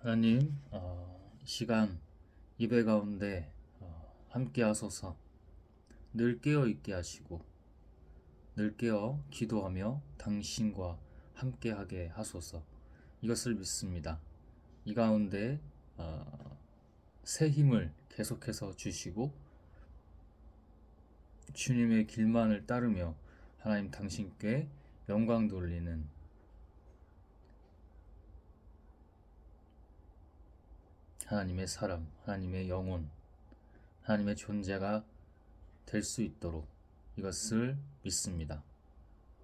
하나님, 이 시간 예배 가운데 함께 하소서. 늘 깨어 있게 하시고 늘 깨어 기도하며 당신과 함께 하게 하소서. 이것을 믿습니다. 이 가운데 새 힘을 계속해서 주시고 주님의 길만을 따르며 하나님 당신께 영광 돌리는 하나님의 사람, 하나님의 영혼, 하나님의 존재가 될 수 있도록 이것을 믿습니다.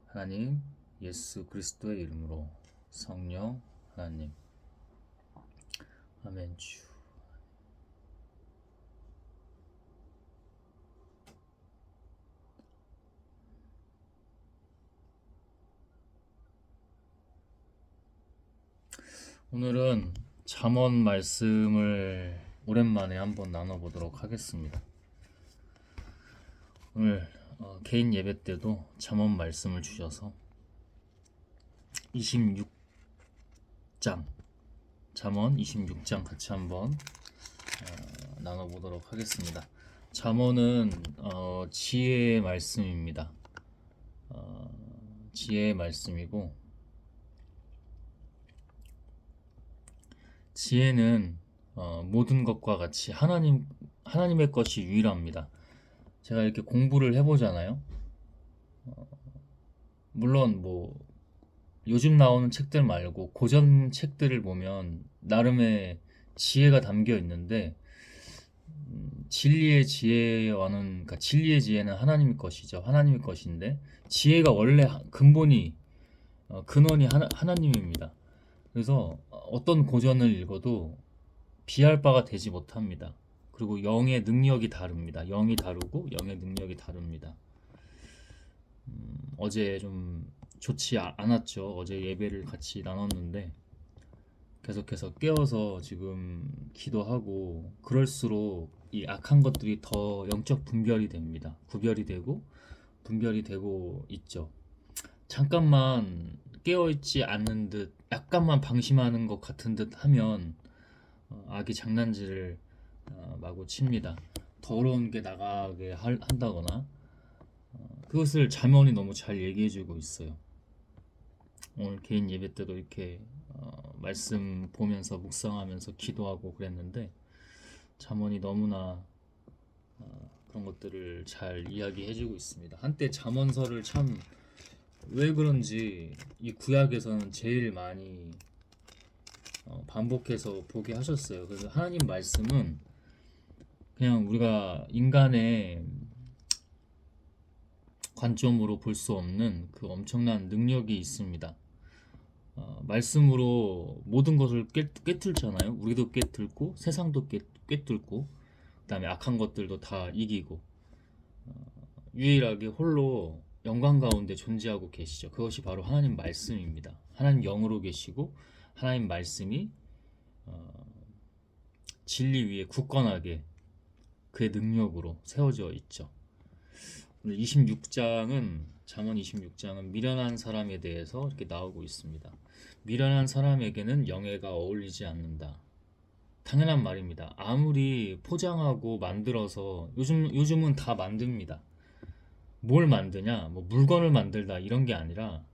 하나님, 예수 그리스도의 이름으로 성령 하나님, 아멘. 주 오늘은 잠언 말씀을 오랜만에 한번 나눠보도록 하겠습니다. 오늘 개인 예배 때도 잠언 말씀을 주셔서 26장 잠언 26장 같이 한번 나눠보도록 하겠습니다. 잠언은 지혜의 말씀입니다. 지혜의 말씀이고, 지혜는 모든 것과 같이 하나님의 것이 유일합니다. 제가 이렇게 공부를 해보잖아요. 물론 뭐 요즘 나오는 책들 말고 고전 책들을 보면 나름의 지혜가 담겨 있는데, 진리의 지혜는 하나님의 것이죠. 하나님의 것인데, 지혜가 원래 근본이 근원이 하나님입니다. 그래서 어떤 고전을 읽어도 비할 바가 되지 못합니다. 그리고 영의 능력이 다릅니다. 영이 다르고 영의 능력이 다릅니다. 어제 좀 좋지 않았죠. 어제 예배를 같이 나눴는데 계속해서 깨어서 지금 기도하고, 그럴수록 이 악한 것들이 더 영적 분별이 됩니다. 구별이 되고 분별이 되고 있죠. 잠깐만 깨어있지 않는 듯 약간만 방심하는 것 같은 듯 하면 악이 장난질을 마구 칩니다. 더러운 게 나가게 한다거나, 그것을 잠언이 너무 잘 얘기해주고 있어요. 오늘 개인 예배 때도 이렇게 말씀 보면서 묵상하면서 기도하고 그랬는데, 잠언이 너무나 그런 것들을 잘 이야기해주고 있습니다. 한때 잠언서를 참 왜 그런지 이 구약에서는 제일 많이 반복해서 보게 하셨어요. 그래서 하나님 말씀은 그냥 우리가 인간의 관점으로 볼 수 없는 그 엄청난 능력이 있습니다. 말씀으로 모든 것을 꿰뚫잖아요. 우리도 꿰뚫고 세상도 꿰뚫고 그다음에 악한 것들도 다 이기고, 유일하게 홀로 영광 가운데 존재하고 계시죠. 그것이 바로 하나님 말씀입니다. 하나님 영으로 계시고 하나님 말씀이 진리 위에 굳건하게 그의 능력으로 세워져 있죠. 오늘 26장은 잠언 26장은 미련한 사람에 대해서 이렇게 나오고 있습니다. 미련한 사람에게는 영예가 어울리지 않는다. 당연한 말입니다. 아무리 포장하고 만들어서 요즘은 다 만듭니다. 뭘 만드냐? 뭐 물건을 만들다 이런 게 아니라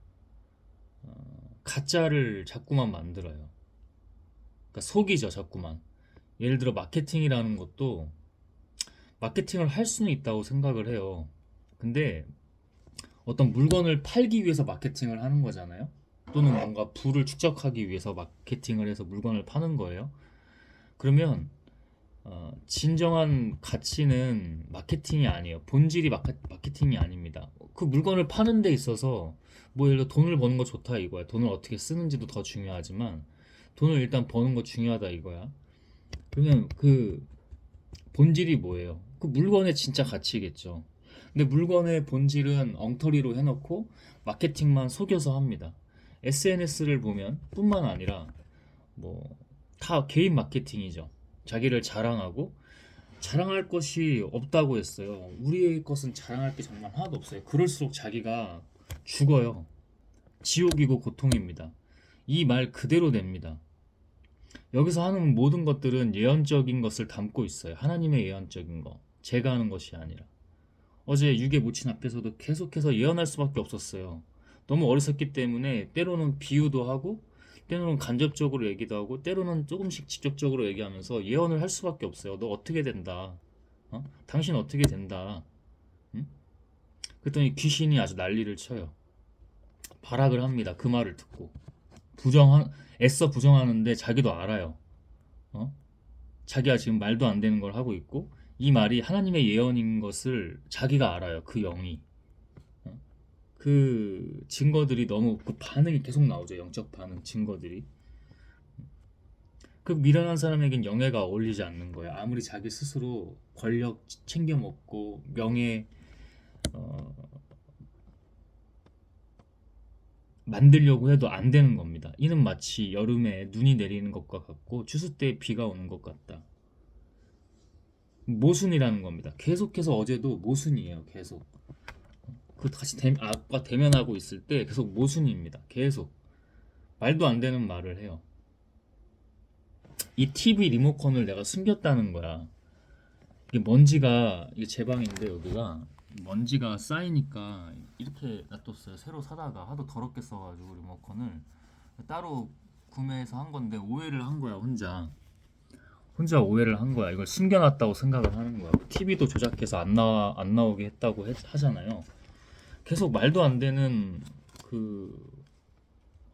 가짜를 자꾸만 만들어요. 그러니까 속이죠, 자꾸만. 예를 들어 마케팅이라는 것도 마케팅을 할 수는 있다고 생각을 해요. 근데 어떤 물건을 팔기 위해서 마케팅을 하는 거잖아요. 또는 뭔가 부를 축적하기 위해서 마케팅을 해서 물건을 파는 거예요. 그러면 진정한 가치는 마케팅이 아니에요. 본질이 마케팅이 아닙니다. 그 물건을 파는 데 있어서 뭐 예를 들어 돈을 버는 거 좋다 이거야. 돈을 어떻게 쓰는지도 더 중요하지만 돈을 일단 버는 거 중요하다 이거야. 그러면 그 본질이 뭐예요? 그 물건의 진짜 가치겠죠. 근데 물건의 본질은 엉터리로 해놓고 마케팅만 속여서 합니다. SNS를 보면 뿐만 아니라 뭐 다 개인 마케팅이죠. 자기를 자랑하고, 자랑할 것이 없다고 했어요. 우리의 것은 자랑할 게 정말 하나도 없어요. 그럴수록 자기가 죽어요. 지옥이고 고통입니다. 이 말 그대로 됩니다. 여기서 하는 모든 것들은 예언적인 것을 담고 있어요. 하나님의 예언적인 거. 제가 하는 것이 아니라. 어제 유괴 모친 앞에서도 계속해서 예언할 수밖에 없었어요. 너무 어리석기 때문에 때로는 비유도 하고 때로는 간접적으로 얘기도 하고 때로는 조금씩 직접적으로 얘기하면서 예언을 할 수밖에 없어요. 너 어떻게 된다. 당신 어떻게 된다. 응? 그랬더니 귀신이 아주 난리를 쳐요. 발악을 합니다. 그 말을 듣고. 애써 부정하는데 자기도 알아요. 어? 자기가 지금 말도 안 되는 걸 하고 있고 이 말이 하나님의 예언인 것을 자기가 알아요. 그 영이. 어? 그 증거들이 너무 그 반응이 계속 나오죠. 영적 반응 증거들이. 그 미련한 사람에겐 영예가 어울리지 않는 거예요. 아무리 자기 스스로 권력 챙겨 먹고 명예 어, 만들려고 해도 안 되는 겁니다. 이는 마치 여름에 눈이 내리는 것과 같고 추수 때 비가 오는 것 같다. 모순이라는 겁니다. 계속해서 어제도 모순이에요. 계속. 그 다시 악과 대면하고 있을 때 계속 모순입니다. 계속. 말도 안 되는 말을 해요. 이 TV 리모컨을 내가 숨겼다는 거야. 이게 먼지가, 이게 제 방인데 여기가 먼지가 쌓이니까 이렇게 놔뒀어요. 새로 사다가 하도 더럽게 써가지고 리모컨을 따로 구매해서 한 건데 오해를 한 거야, 혼자 오해를 한 거야. 이걸 숨겨놨다고 생각을 하는 거야. TV도 조작해서 안 나오게 했다고 하잖아요. 계속 말도 안 되는 그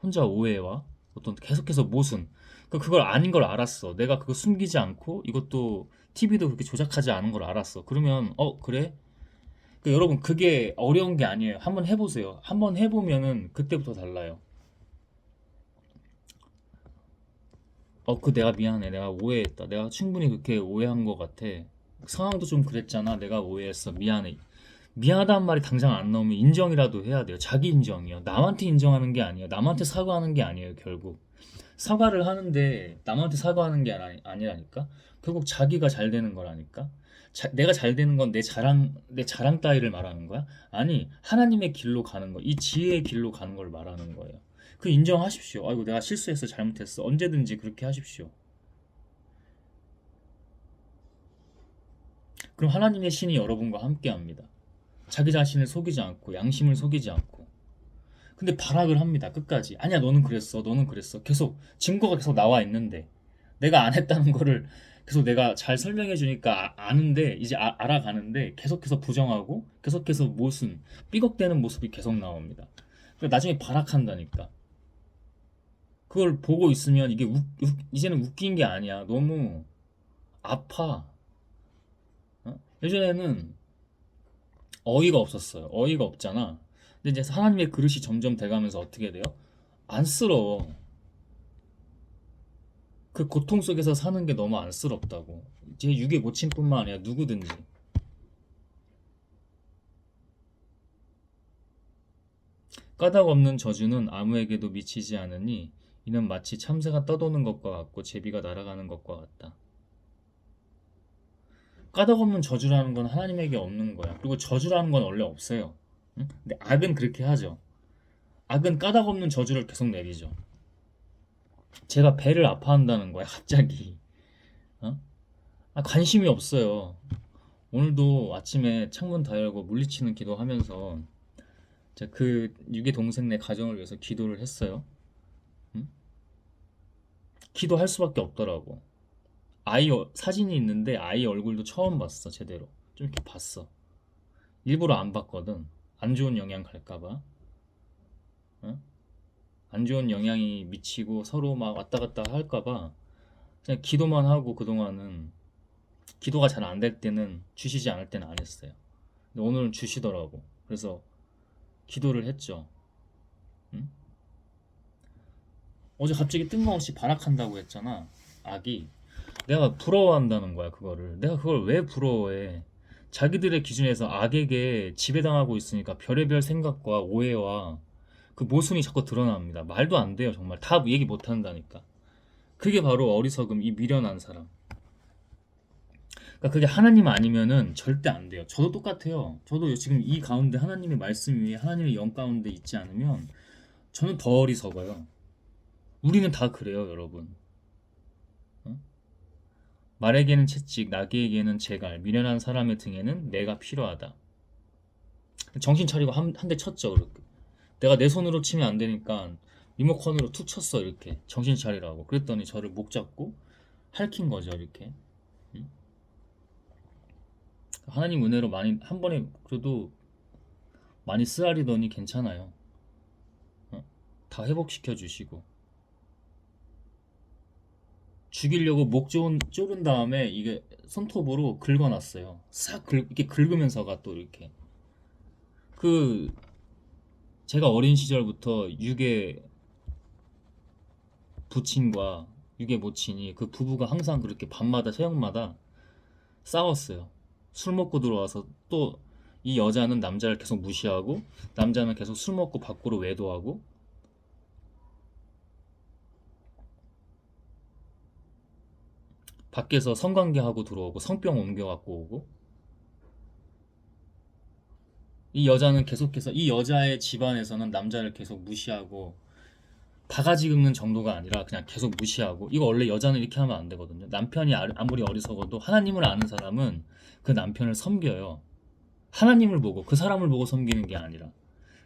혼자 오해와 어떤 계속해서 모순. 그걸 아닌 걸 알았어. 내가 그거 숨기지 않고 이것도 TV도 그렇게 조작하지 않은 걸 알았어. 그러면 그래? 여러분 그게 어려운 게 아니에요. 한번 해보세요. 한번 해보면은 그때부터 달라요. 내가 미안해. 내가 오해했다. 내가 충분히 그렇게 오해한 것 같아. 상황도 좀 그랬잖아. 내가 오해했어. 미안해. 미안하다는 말이 당장 안 나오면 인정이라도 해야 돼요. 자기 인정이요. 남한테 인정하는 게 아니에요. 남한테 사과하는 게 아니에요. 결국 사과를 하는데 남한테 사과하는 게 아니라니까. 결국 자기가 잘 되는 거라니까. 내가 잘 되는 건 내 자랑 따위를 말하는 거야? 아니, 하나님의 길로 가는 거, 이 지혜의 길로 가는 걸 말하는 거예요. 그 인정하십시오. 아이고, 내가 실수했어, 잘못했어. 언제든지 그렇게 하십시오. 그럼 하나님의 신이 여러분과 함께 합니다. 자기 자신을 속이지 않고, 양심을 속이지 않고. 근데 발악을 합니다. 끝까지. 아니야, 너는 그랬어. 너는 그랬어. 계속 증거가 계속 나와 있는데 내가 안 했다는 거를 계속 내가 잘 설명해 주니까 아는데 이제 알아가는데 계속해서 부정하고 계속해서 모순, 삐걱대는 모습이 계속 나옵니다. 나중에 발악한다니까. 그걸 보고 있으면 이게 이제는 웃긴 게 아니야. 너무 아파. 예전에는 어이가 없었어요. 어이가 없잖아. 근데 이제 하나님의 그릇이 점점 돼가면서 어떻게 돼요? 안쓰러워. 그 고통 속에서 사는 게 너무 안쓰럽다고. 제 유괴 모친뿐만 아니라 누구든지. 까닭 없는 저주는 아무에게도 미치지 않으니 이는 마치 참새가 떠도는 것과 같고 제비가 날아가는 것과 같다. 까닭 없는 저주라는 건 하나님에게 없는 거야. 그리고 저주라는 건 원래 없어요. 응? 근데 악은 그렇게 하죠. 악은 까닭 없는 저주를 계속 내리죠. 제가 배를 아파한다는 거야, 갑자기. 어? 관심이 없어요. 오늘도 아침에 창문 다 열고 물리치는 기도하면서 그 유괴 동생네 가정을 위해서 기도를 했어요. 응? 기도할 수밖에 없더라고. 사진이 있는데 아이 얼굴도 처음 봤어, 제대로. 좀 이렇게 봤어. 일부러 안 봤거든. 안 좋은 영향 갈까봐. 응? 안 좋은 영향이 미치고 서로 막 왔다 갔다 할까봐 그냥 기도만 하고 그동안은 기도가 잘 안 될 때는 주시지 않을 때는 안 했어요. 근데 오늘은 주시더라고. 그래서 기도를 했죠. 응? 어제 갑자기 뜬금없이 발악한다고 했잖아. 악이. 내가 부러워한다는 거야, 그거를. 내가 그걸 왜 부러워해? 자기들의 기준에서 악에게 지배당하고 있으니까 별의별 생각과 오해와 그 모순이 자꾸 드러납니다. 말도 안 돼요, 정말. 다 얘기 못 한다니까. 그게 바로 어리석음, 이 미련한 사람. 그러니까 그게 하나님 아니면은 절대 안 돼요. 저도 똑같아요. 저도 지금 이 가운데 하나님의 말씀 위에 하나님의 영 가운데 있지 않으면 저는 더 어리석어요. 우리는 다 그래요, 여러분. 말에게는 채찍, 나귀에게는 재갈, 미련한 사람의 등에는 내가 필요하다. 정신 차리고 한 대 쳤죠. 그렇게. 내가 내 손으로 치면 안 되니까 리모컨으로 툭 쳤어. 이렇게 정신 차리라고. 그랬더니 저를 목 잡고 할킨 거죠. 이렇게. 음? 하나님 은혜로 많이 한 번에 그래도 많이 쓰라리더니 괜찮아요. 어? 다 회복시켜 주시고 죽이려고 목 조른 다음에 이게 손톱으로 긁어놨어요. 이렇게 긁으면서가 또 이렇게 그 제가 어린 시절부터 육의 부친과 육의 모친이 그 부부가 항상 그렇게 밤마다 새벽마다 싸웠어요. 술 먹고 들어와서 또 이 여자는 남자를 계속 무시하고 남자는 계속 술 먹고 밖으로 외도하고 밖에서 성관계하고 들어오고 성병 옮겨갖고 오고 이 여자는 계속해서 이 여자의 집안에서는 남자를 계속 무시하고 바가지 긁는 정도가 아니라 그냥 계속 무시하고 이거 원래 여자는 이렇게 하면 안 되거든요. 남편이 아무리 어리석어도 하나님을 아는 사람은 그 남편을 섬겨요. 하나님을 보고 그 사람을 보고 섬기는 게 아니라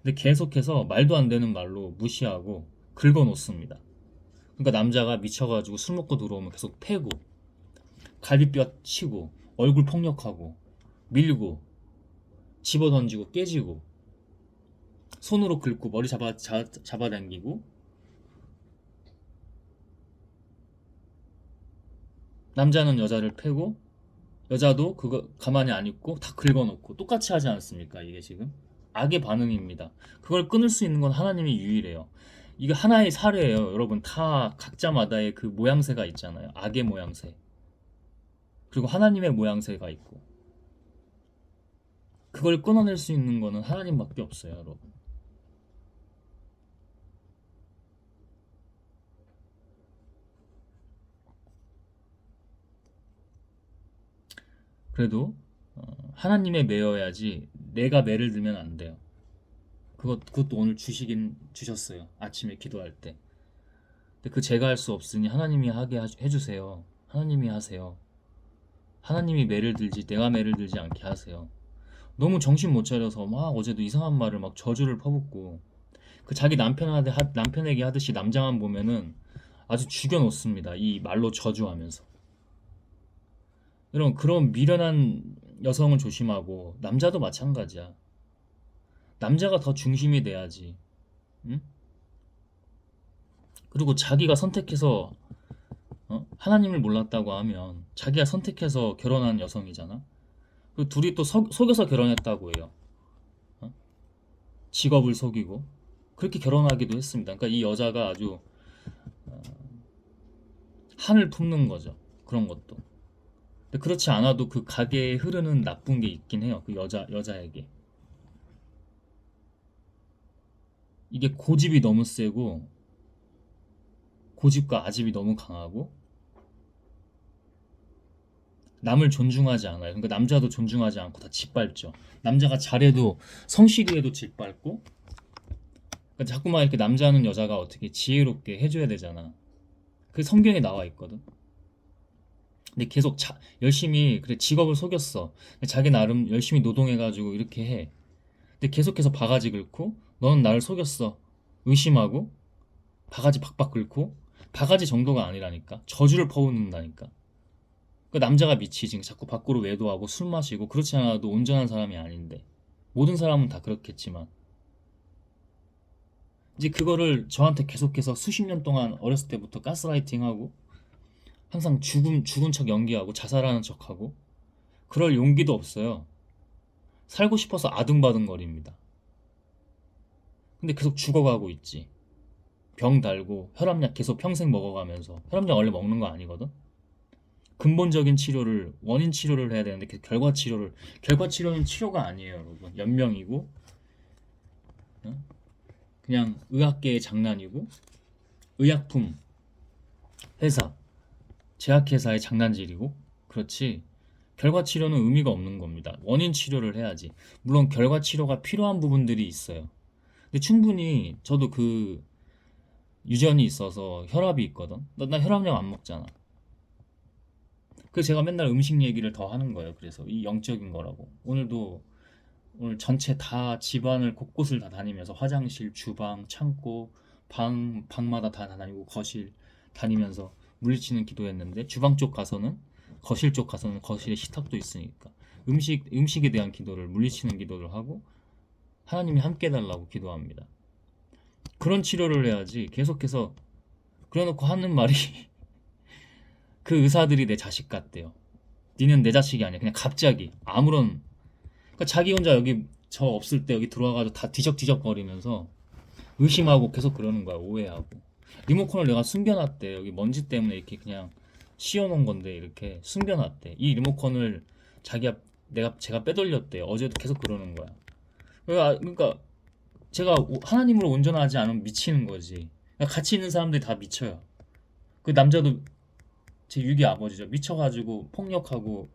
근데 계속해서 말도 안 되는 말로 무시하고 긁어 놓습니다. 그러니까 남자가 미쳐가지고 술 먹고 들어오면 계속 패고 갈비뼈 치고 얼굴 폭력하고 밀고 집어던지고 깨지고 손으로 긁고 머리 잡아당기고 남자는 여자를 패고 여자도 그거 가만히 안 있고 다 긁어놓고 똑같이 하지 않습니까? 이게 지금 악의 반응입니다. 그걸 끊을 수 있는 건 하나님이 유일해요. 이게 하나의 사례예요. 여러분 다 각자마다의 그 모양새가 있잖아요. 악의 모양새 그리고 하나님의 모양새가 있고 그걸 끊어낼 수 있는 거는 하나님밖에 없어요, 여러분. 그래도 하나님의 매여야지 내가 매를 들면 안 돼요. 그것도 오늘 주시긴 주셨어요. 아침에 기도할 때. 근데 그 제가 할 수 없으니 하나님이 하게 해주세요. 하나님이 하세요. 하나님이 매를 들지 내가 매를 들지 않게 하세요. 너무 정신 못 차려서 막 어제도 이상한 말을 막 저주를 퍼붓고 그 자기 남편에게 하듯이 남자만 보면은 아주 죽여놓습니다. 이 말로 저주하면서. 여러분 그런 미련한 여성을 조심하고 남자도 마찬가지야. 남자가 더 중심이 돼야지. 응? 그리고 자기가 선택해서 하나님을 몰랐다고 하면 자기가 선택해서 결혼한 여성이잖아. 그 둘이 또 속여서 결혼했다고 해요. 어? 직업을 속이고 그렇게 결혼하기도 했습니다. 그러니까 이 여자가 아주 한을 품는 거죠. 그런 것도. 근데 그렇지 않아도 그 가게에 흐르는 나쁜 게 있긴 해요. 그 여자에게. 이게 고집이 너무 세고 고집과 아집이 너무 강하고 남을 존중하지 않아요. 그러니까 남자도 존중하지 않고 다 짓밟죠. 남자가 잘해도 성실히해도 짓밟고 그러니까 자꾸만 이렇게 남자는 여자가 어떻게 지혜롭게 해줘야 되잖아. 그게 성경에 나와 있거든. 근데 계속 열심히 그래 직업을 속였어. 자기 나름 열심히 노동해가지고 이렇게 해. 근데 계속해서 바가지 긁고 너는 나를 속였어. 의심하고 바가지 박박 긁고 바가지 정도가 아니라니까 저주를 퍼붓는다니까. 그 남자가 미치지 자꾸 밖으로 외도하고 술 마시고 그렇지 않아도 온전한 사람이 아닌데 모든 사람은 다 그렇겠지만 이제 그거를 저한테 계속해서 수십 년 동안 어렸을 때부터 가스라이팅하고 항상 죽은 척 연기하고 자살하는 척하고 그럴 용기도 없어요. 살고 싶어서 아등바등거립니다. 근데 계속 죽어가고 있지. 병 달고 혈압약 계속 평생 먹어가면서 혈압약 원래 먹는 거 아니거든. 근본적인 치료를 원인 치료를 해야 되는데 결과 치료는 치료가 아니에요, 여러분. 연명이고 그냥 의학계의 장난이고 의약품 회사 제약회사의 장난질이고 그렇지 결과 치료는 의미가 없는 겁니다. 원인 치료를 해야지. 물론 결과 치료가 필요한 부분들이 있어요. 근데 충분히 저도 그 유전이 있어서 혈압이 있거든. 나 혈압약 안 먹잖아. 그 제가 맨날 음식 얘기를 더 하는 거예요. 그래서 이 영적인 거라고. 오늘 전체 다 집안을 곳곳을 다 다니면서 화장실, 주방, 창고, 방마다 다 다니고 거실 다니면서 물리치는 기도했는데 주방 쪽 가서는 거실 쪽 가서는 거실에 식탁도 있으니까 음식에 대한 기도를 물리치는 기도를 하고 하나님이 함께 해달라고 기도합니다. 그런 치료를 해야지 계속해서 그래놓고 하는 말이 그 의사들이 내 자식 같대요. 니는 내 자식이 아니야. 그냥 갑자기 아무런 그러니까 자기 혼자 여기 저 없을 때 여기 들어와가지고 다 뒤적뒤적 거리면서 의심하고 계속 그러는 거야. 오해하고 리모컨을 내가 숨겨놨대. 여기 먼지 때문에 이렇게 그냥 씌워놓은 건데 이렇게 숨겨놨대. 이 리모컨을 제가 빼돌렸대. 어제도 계속 그러는 거야. 그러니까 제가 하나님으로 온전하지 않으면 미치는 거지. 그러니까 같이 있는 사람들이 다 미쳐요. 그 남자도 제 유기 아버지죠. 미쳐가지고 폭력하고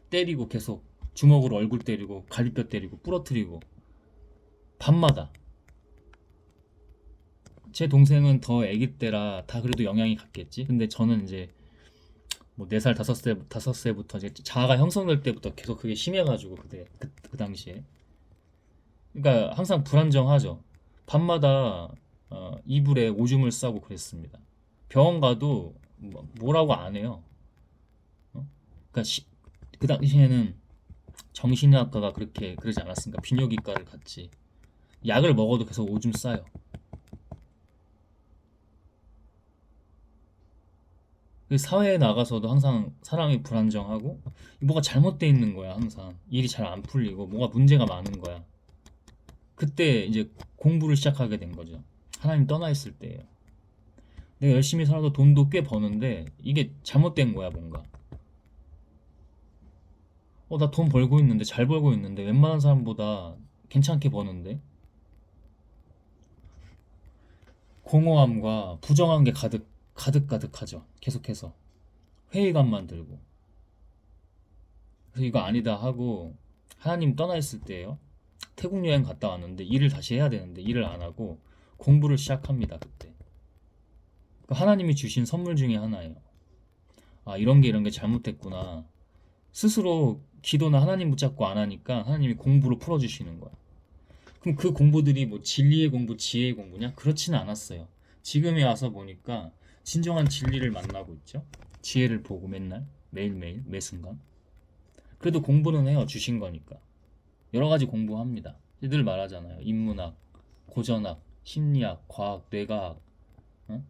때리고 계속 주먹으로 얼굴 때리고 갈비뼈 때리고 부러뜨리고 밤마다. 제 동생은 더 아기 때라 다 그래도 영향이 갔겠지. 근데 저는 이제 뭐 4살 5세부터 이제 자아가 형성될 때부터 계속 그게 심해가지고 그 당시에. 그러니까 항상 불안정하죠. 밤마다 이불에 오줌을 싸고 그랬습니다. 병원 가도 뭐라고 안 해요. 어? 그러니까 그 당시에는 정신의학과가 그렇게 그러지 않았으니까 비뇨기과를 갔지. 약을 먹어도 계속 오줌 싸요. 사회에 나가서도 항상 사람이 불안정하고 뭐가 잘못돼 있는 거야. 항상 일이 잘 안 풀리고 뭐가 문제가 많은 거야. 그때 이제 공부를 시작하게 된 거죠. 하나님 떠나 있을 때예요. 내가 열심히 살아도 돈도 꽤 버는데 이게 잘못된 거야 뭔가. 나 돈 벌고 있는데 잘 벌고 있는데 웬만한 사람보다 괜찮게 버는데 공허함과 부정한 게 가득가득하죠. 계속해서 회의감만 들고. 그래서 이거 아니다 하고 하나님 떠나 있을 때예요. 태국 여행 갔다 왔는데 일을 다시 해야 되는데 일을 안 하고 공부를 시작합니다. 그때 하나님이 주신 선물 중에 하나예요. 아, 이런 게 잘못됐구나. 스스로 기도나 하나님 붙잡고 안 하니까 하나님이 공부로 풀어주시는 거야. 그럼 그 공부들이 뭐 진리의 공부, 지혜의 공부냐? 그렇지는 않았어요. 지금에 와서 보니까 진정한 진리를 만나고 있죠. 지혜를 보고 맨날 매일매일 매 순간. 그래도 공부는 해요. 주신 거니까. 여러 가지 공부합니다. 늘 말하잖아요. 인문학, 고전학, 심리학, 과학, 뇌과학, 어?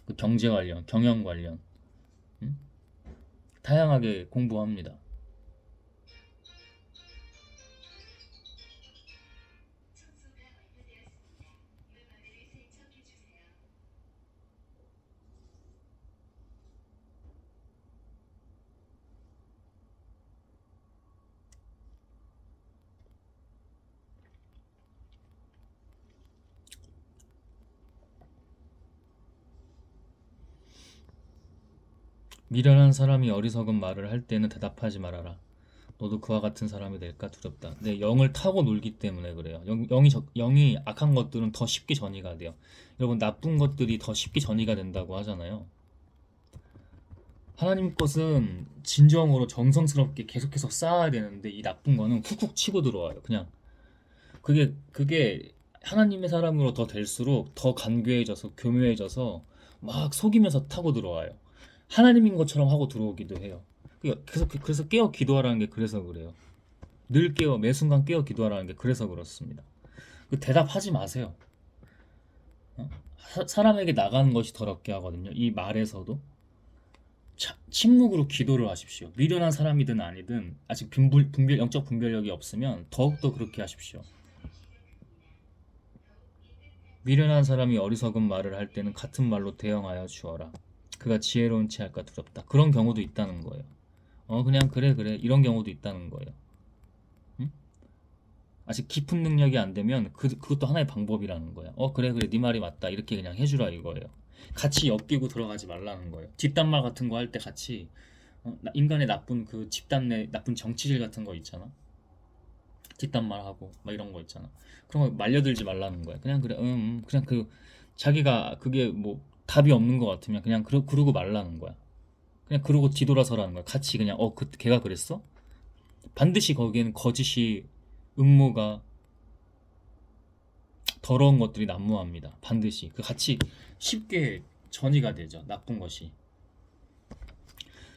그 경제 관련, 경영 관련, 응? 다양하게 공부합니다. 미련한 사람이 어리석은 말을 할 때는 대답하지 말아라. 너도 그와 같은 사람이 될까 두렵다. 네, 영을 타고 놀기 때문에 그래요. 영이 악한 것들은 더 쉽게 전이가 돼요. 여러분, 나쁜 것들이 더 쉽게 전이가 된다고 하잖아요. 하나님 것은 진정으로 정성스럽게 계속해서 쌓아야 되는데 이 나쁜 거는 훅훅 치고 들어와요. 그냥 그게 하나님의 사람으로 더 될수록 더 간교해져서 교묘해져서 막 속이면서 타고 들어와요. 하나님인 것처럼 하고 들어오기도 해요. 그래서 깨어 기도하라는 게 그래서 그래요. 늘 깨어 매 순간 깨어 기도하라는 게 그래서 그렇습니다. 대답하지 마세요. 사람에게 나가는 것이 더럽게 하거든요. 이 말에서도 침묵으로 기도를 하십시오. 미련한 사람이든 아니든 아직 영적 분별력이 없으면 더욱더 그렇게 하십시오. 미련한 사람이 어리석은 말을 할 때는 같은 말로 대응하여 주어라. 그가 지혜로운 채 할까 두렵다. 그런 경우도 있다는 거예요. 그냥 그래 이런 경우도 있다는 거예요. 응? 아직 깊은 능력이 안 되면 그것도 하나의 방법이라는 거야. 그래 네 말이 맞다 이렇게 그냥 해주라 이거예요. 같이 엮이고 들어가지 말라는 거예요. 뒷담말 같은 거 할 때 같이 인간의 나쁜 그 집단 내 나쁜 정치질 같은 거 있잖아. 뒷담말하고 막 이런 거 있잖아. 그런 거 말려들지 말라는 거야. 그냥 그래 그냥 자기가 그게 뭐 답이 없는 것 같으면 그냥 그러고 말라는 거야. 그냥 그러고 뒤돌아서라는 거야. 같이 그냥 걔가 그랬어? 반드시 거기에는 거짓이, 음모가, 더러운 것들이 난무합니다. 반드시 그 같이 쉽게 전이가 되죠. 나쁜 것이.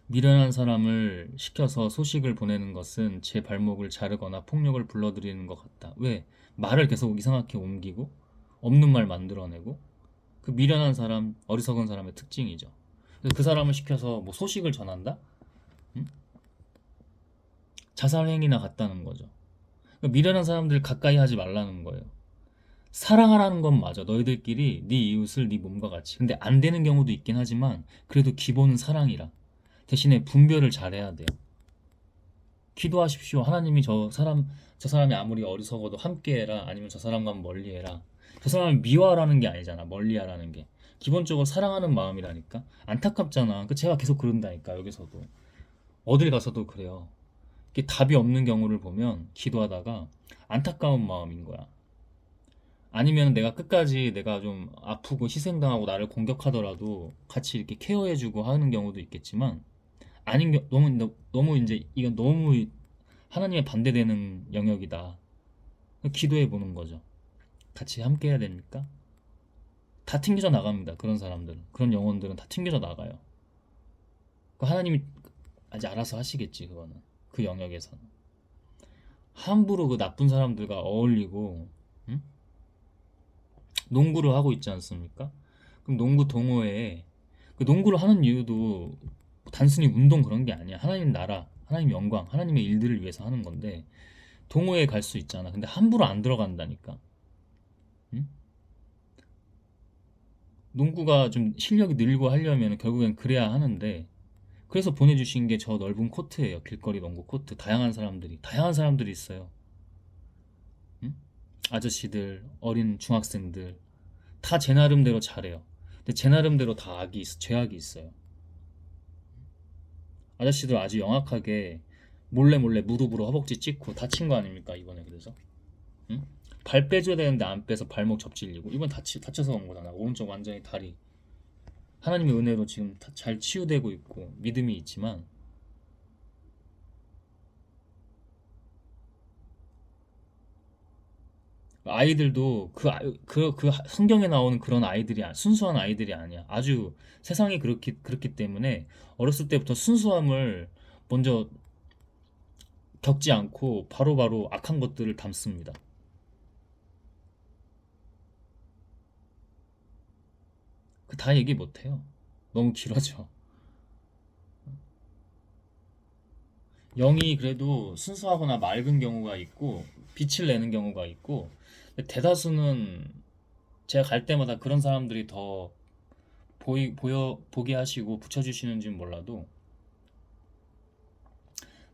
미련한 사람을 시켜서 소식을 보내는 것은 제 발목을 자르거나 폭력을 불러들이는 것 같다. 왜? 말을 계속 이상하게 옮기고 없는 말 만들어내고, 그 미련한 사람, 어리석은 사람의 특징이죠. 그래서 그 사람을 시켜서 뭐 소식을 전한다? 응? 자살행위나 같다는 거죠. 그러니까 미련한 사람들 가까이 하지 말라는 거예요. 사랑하라는 건 맞아. 너희들끼리 네 이웃을 네 몸과 같이. 근데 안 되는 경우도 있긴 하지만 그래도 기본은 사랑이라. 대신에 분별을 잘해야 돼요. 기도하십시오. 하나님이 저 사람이 아무리 어리석어도 함께해라. 아니면 저 사람과는 멀리해라. 저 사람을 미워하라는 게 아니잖아. 멀리하라는 게. 기본적으로 사랑하는 마음이라니까. 안타깝잖아. 그 제가 계속 그런다니까. 여기서도 어딜 가서도 그래요. 이게 답이 없는 경우를 보면 기도하다가 안타까운 마음인 거야. 아니면 내가 끝까지 내가 좀 아프고 희생당하고 나를 공격하더라도 같이 이렇게 케어해주고 하는 경우도 있겠지만, 아닌 너무 이제 이건 너무 하나님의 반대되는 영역이다. 기도해 보는 거죠. 같이 함께 해야 되니까 다 튕겨져 나갑니다. 그런 사람들은, 그런 영혼들은 다 튕겨져 나가요. 하나님이 아직 알아서 하시겠지. 그거는 그 영역에서는 함부로 그 나쁜 사람들과 어울리고, 응? 농구를 하고 있지 않습니까? 그럼 농구 동호회에, 그 농구를 하는 이유도 단순히 운동 그런 게 아니야. 하나님 나라, 하나님 영광, 하나님의 일들을 위해서 하는 건데 동호회에 갈 수 있잖아. 근데 함부로 안 들어간다니까. 응? 농구가 좀 실력이 늘고 하려면 결국엔 그래야 하는데, 그래서 보내주신 게 저 넓은 코트예요. 길거리 농구 코트. 다양한 사람들이 있어요. 응? 아저씨들, 어린 중학생들 다 제 나름대로 잘해요. 근데 제 나름대로 다 죄악이 있어요. 아저씨들 아주 영악하게 몰래 몰래 무릎으로 허벅지 찍고 다친 거 아닙니까 이번에? 그래서 응? 발 빼줘야 되는데 안 빼서 발목 접질리고, 이번 다쳐서 온 거잖아. 오른쪽 완전히 다리. 하나님의 은혜로 지금 잘 치유되고 있고 믿음이 있지만, 아이들도 그 성경에 나오는 그런 아이들이 순수한 아이들이 아니야. 아주 세상이 그렇기 때문에 어렸을 때부터 순수함을 먼저 겪지 않고 바로바로 악한 것들을 담습니다. 그 다 얘기 못해요. 너무 길어져. 영이 그래도 순수하거나 맑은 경우가 있고 빛을 내는 경우가 있고, 대다수는 제가 갈 때마다 그런 사람들이 더 보게 하시고 붙여주시는지는 몰라도,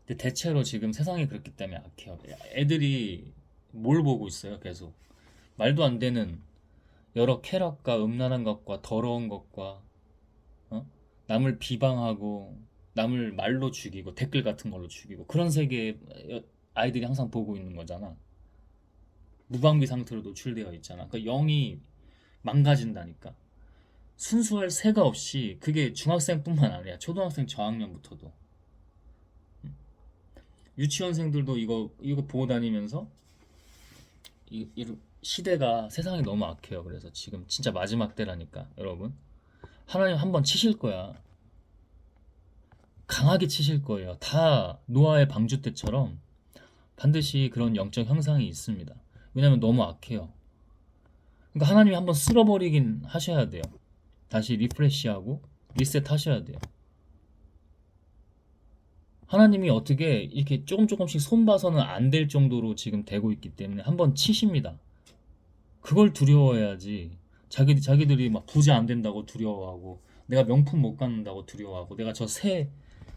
근데 대체로 지금 세상이 그렇기 때문에 악해요. 애들이 뭘 보고 있어요? 계속 말도 안 되는 여러 쾌락과 음란한 것과 더러운 것과, 어? 남을 비방하고 남을 말로 죽이고 댓글 같은 걸로 죽이고, 그런 세계에 아이들이 항상 보고 있는 거잖아. 무방비 상태로 노출되어 있잖아. 그러니까 영이 망가진다니까. 순수할 새가 없이, 그게 중학생뿐만 아니라 초등학생 저학년부터도. 유치원생들도 이거 보고 다니면서, 시대가, 세상이 너무 악해요. 그래서 지금 진짜 마지막 때라니까 여러분. 하나님 한번 치실 거야. 강하게 치실 거예요. 다 노아의 방주 때처럼 반드시 그런 영적 형상이 있습니다. 왜냐면 너무 악해요. 그러니까 하나님이 한번 쓸어버리긴 하셔야 돼요. 다시 리프레시하고 리셋 하셔야 돼요. 하나님이 어떻게 이렇게 조금씩 손봐서는 안 될 정도로 지금 되고 있기 때문에 한번 치십니다. 그걸 두려워해야지. 자기들이 막 부자 안 된다고 두려워하고, 내가 명품 못 갖는다고 두려워하고, 내가 저 새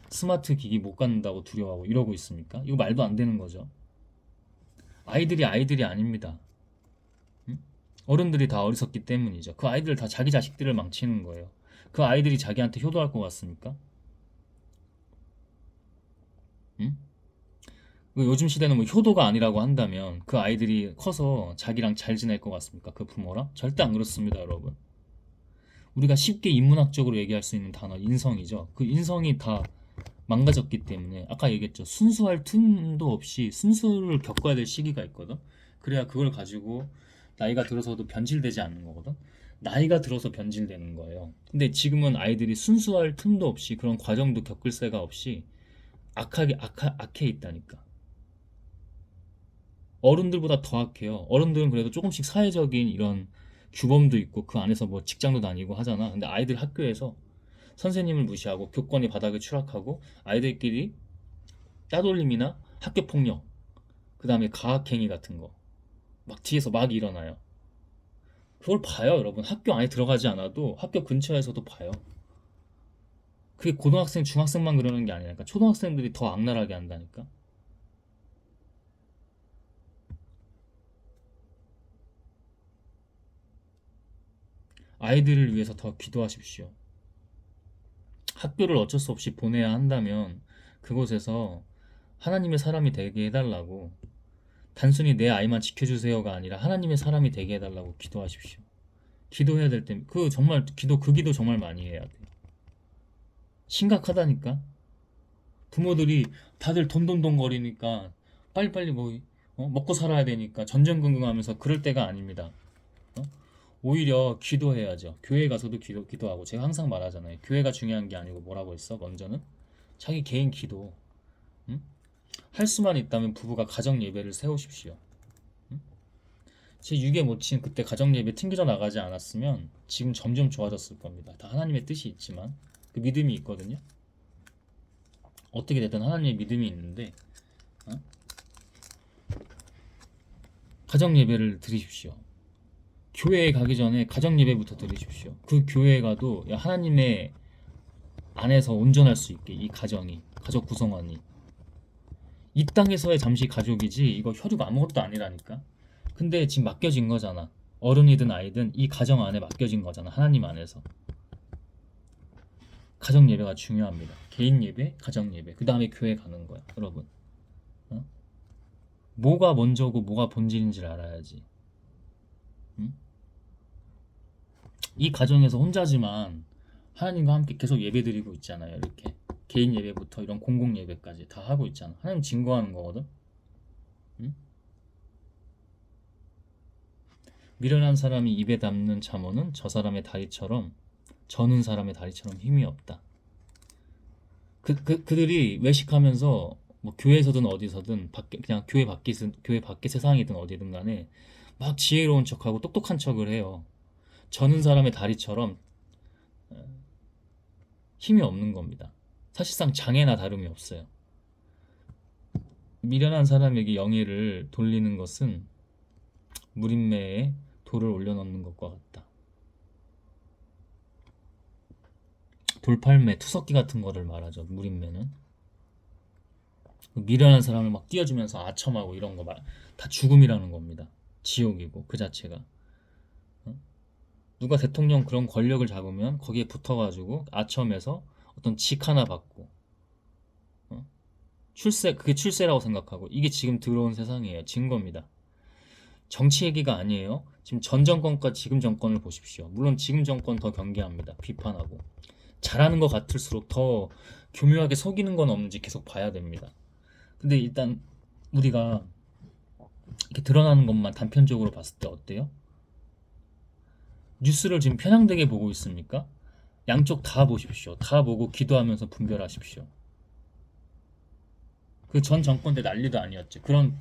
스마트 기기 못 갖는다고 두려워하고 이러고 있습니까? 이거 말도 안 되는 거죠. 아이들이 아닙니다. 응? 어른들이 다 어리석기 때문이죠. 그 아이들 다 자기 자식들을 망치는 거예요. 그 아이들이 자기한테 효도할 것 같습니까? 응? 요즘 시대는 뭐 효도가 아니라고 한다면 그 아이들이 커서 자기랑 잘 지낼 것 같습니까? 그 부모랑? 절대 안 그렇습니다, 여러분. 우리가 쉽게 인문학적으로 얘기할 수 있는 단어 인성이죠. 그 인성이 다 망가졌기 때문에 아까 얘기했죠. 순수할 틈도 없이 순수를 겪어야 될 시기가 있거든. 그래야 그걸 가지고 나이가 들어서도 변질되지 않는 거거든. 나이가 들어서 변질되는 거예요. 근데 지금은 아이들이 순수할 틈도 없이 그런 과정도 겪을 새가 없이 악해 있다니까. 어른들보다 더 악해요. 어른들은 그래도 조금씩 사회적인 이런 규범도 있고 그 안에서 뭐 직장도 다니고 하잖아. 근데 아이들 학교에서 선생님을 무시하고 교권이 바닥에 추락하고 아이들끼리 따돌림이나 학교 폭력, 그 다음에 가학행위 같은 거 막 뒤에서 막 일어나요. 그걸 봐요, 여러분. 학교 안에 들어가지 않아도 학교 근처에서도 봐요. 그게 고등학생, 중학생만 그러는 게 아니니까 초등학생들이 더 악랄하게 한다니까. 아이들을 위해서 더 기도하십시오. 학교를 어쩔 수 없이 보내야 한다면 그곳에서 하나님의 사람이 되게 해달라고, 단순히 내 아이만 지켜주세요가 아니라 하나님의 사람이 되게 해달라고 기도하십시오. 기도해야 될 때, 그 정말 그 기도 정말 많이 해야 돼. 심각하다니까. 부모들이 다들 돈돈돈거리니까 빨리빨리 뭐 먹고 살아야 되니까 전전긍긍하면서 그럴 때가 아닙니다. 어? 오히려 기도해야죠. 교회 가서도 기도하고 제가 항상 말하잖아요. 교회가 중요한 게 아니고 뭐라고 했어? 먼저는 자기 개인 기도. 응? 할 수만 있다면 부부가 가정 예배를 세우십시오. 응? 제 6에 모친 그때 가정 예배 튕겨져 나가지 않았으면 지금 점점 좋아졌을 겁니다. 다 하나님의 뜻이 있지만 그 믿음이 있거든요. 어떻게 되든 하나님의 믿음이 있는데 어? 가정 예배를 드리십시오. 교회에 가기 전에 가정 예배부터 드리십시오. 그 교회에 가도 하나님의 안에서 온전할 수 있게 이 가정이, 가족 구성원이 이 땅에서의 잠시 가족이지 이거 혈육 아무것도 아니라니까. 근데 지금 맡겨진 거잖아. 어른이든 아이든 이 가정 안에 맡겨진 거잖아. 하나님 안에서. 가정 예배가 중요합니다. 개인 예배, 가정 예배, 그 다음에 교회 가는 거야, 여러분. 어? 뭐가 먼저고 뭐가 본질인지를 알아야지. 응? 이 가정에서 혼자지만 하나님과 함께 계속 예배드리고 있잖아요. 이렇게 개인 예배부터 이런 공공 예배까지 다 하고 있잖아. 하나님 증거하는 거거든. 응? 미련한 사람이 입에 담는 잠언은 저 사람의 다리처럼, 저는 사람의 다리처럼 힘이 없다. 그들이 외식하면서 뭐 교회에서든 어디서든 밖에, 그냥 교회 밖에 세상이든 어디든 간에 막 지혜로운 척하고 똑똑한 척을 해요. 저는 사람의 다리처럼 힘이 없는 겁니다. 사실상 장애나 다름이 없어요. 미련한 사람에게 영예를 돌리는 것은 무림매에 돌을 올려놓는 것과 같다. 돌팔매, 투석기 같은 거를 말하죠. 무림매는. 미련한 사람을 막 띄워주면서 아첨하고 이런 거 다 죽음이라는 겁니다. 지옥이고 그 자체가. 어? 누가 대통령 그런 권력을 잡으면 거기에 붙어가지고 아첨해서 어떤 직 하나 받고 어? 그게 출세라고 생각하고 이게 지금 들어온 세상이에요. 증거입니다. 정치 얘기가 아니에요. 지금 전 정권과 지금 정권을 보십시오. 물론 지금 정권 더 경계합니다. 비판하고. 잘하는 것 같을수록 더 교묘하게 속이는 건 없는지 계속 봐야 됩니다. 근데 일단 우리가 이렇게 드러나는 것만 단편적으로 봤을 때 어때요? 뉴스를 지금 편향되게 보고 있습니까? 양쪽 다 보십시오. 다 보고 기도하면서 분별하십시오. 그 전 정권 때 난리도 아니었지. 그런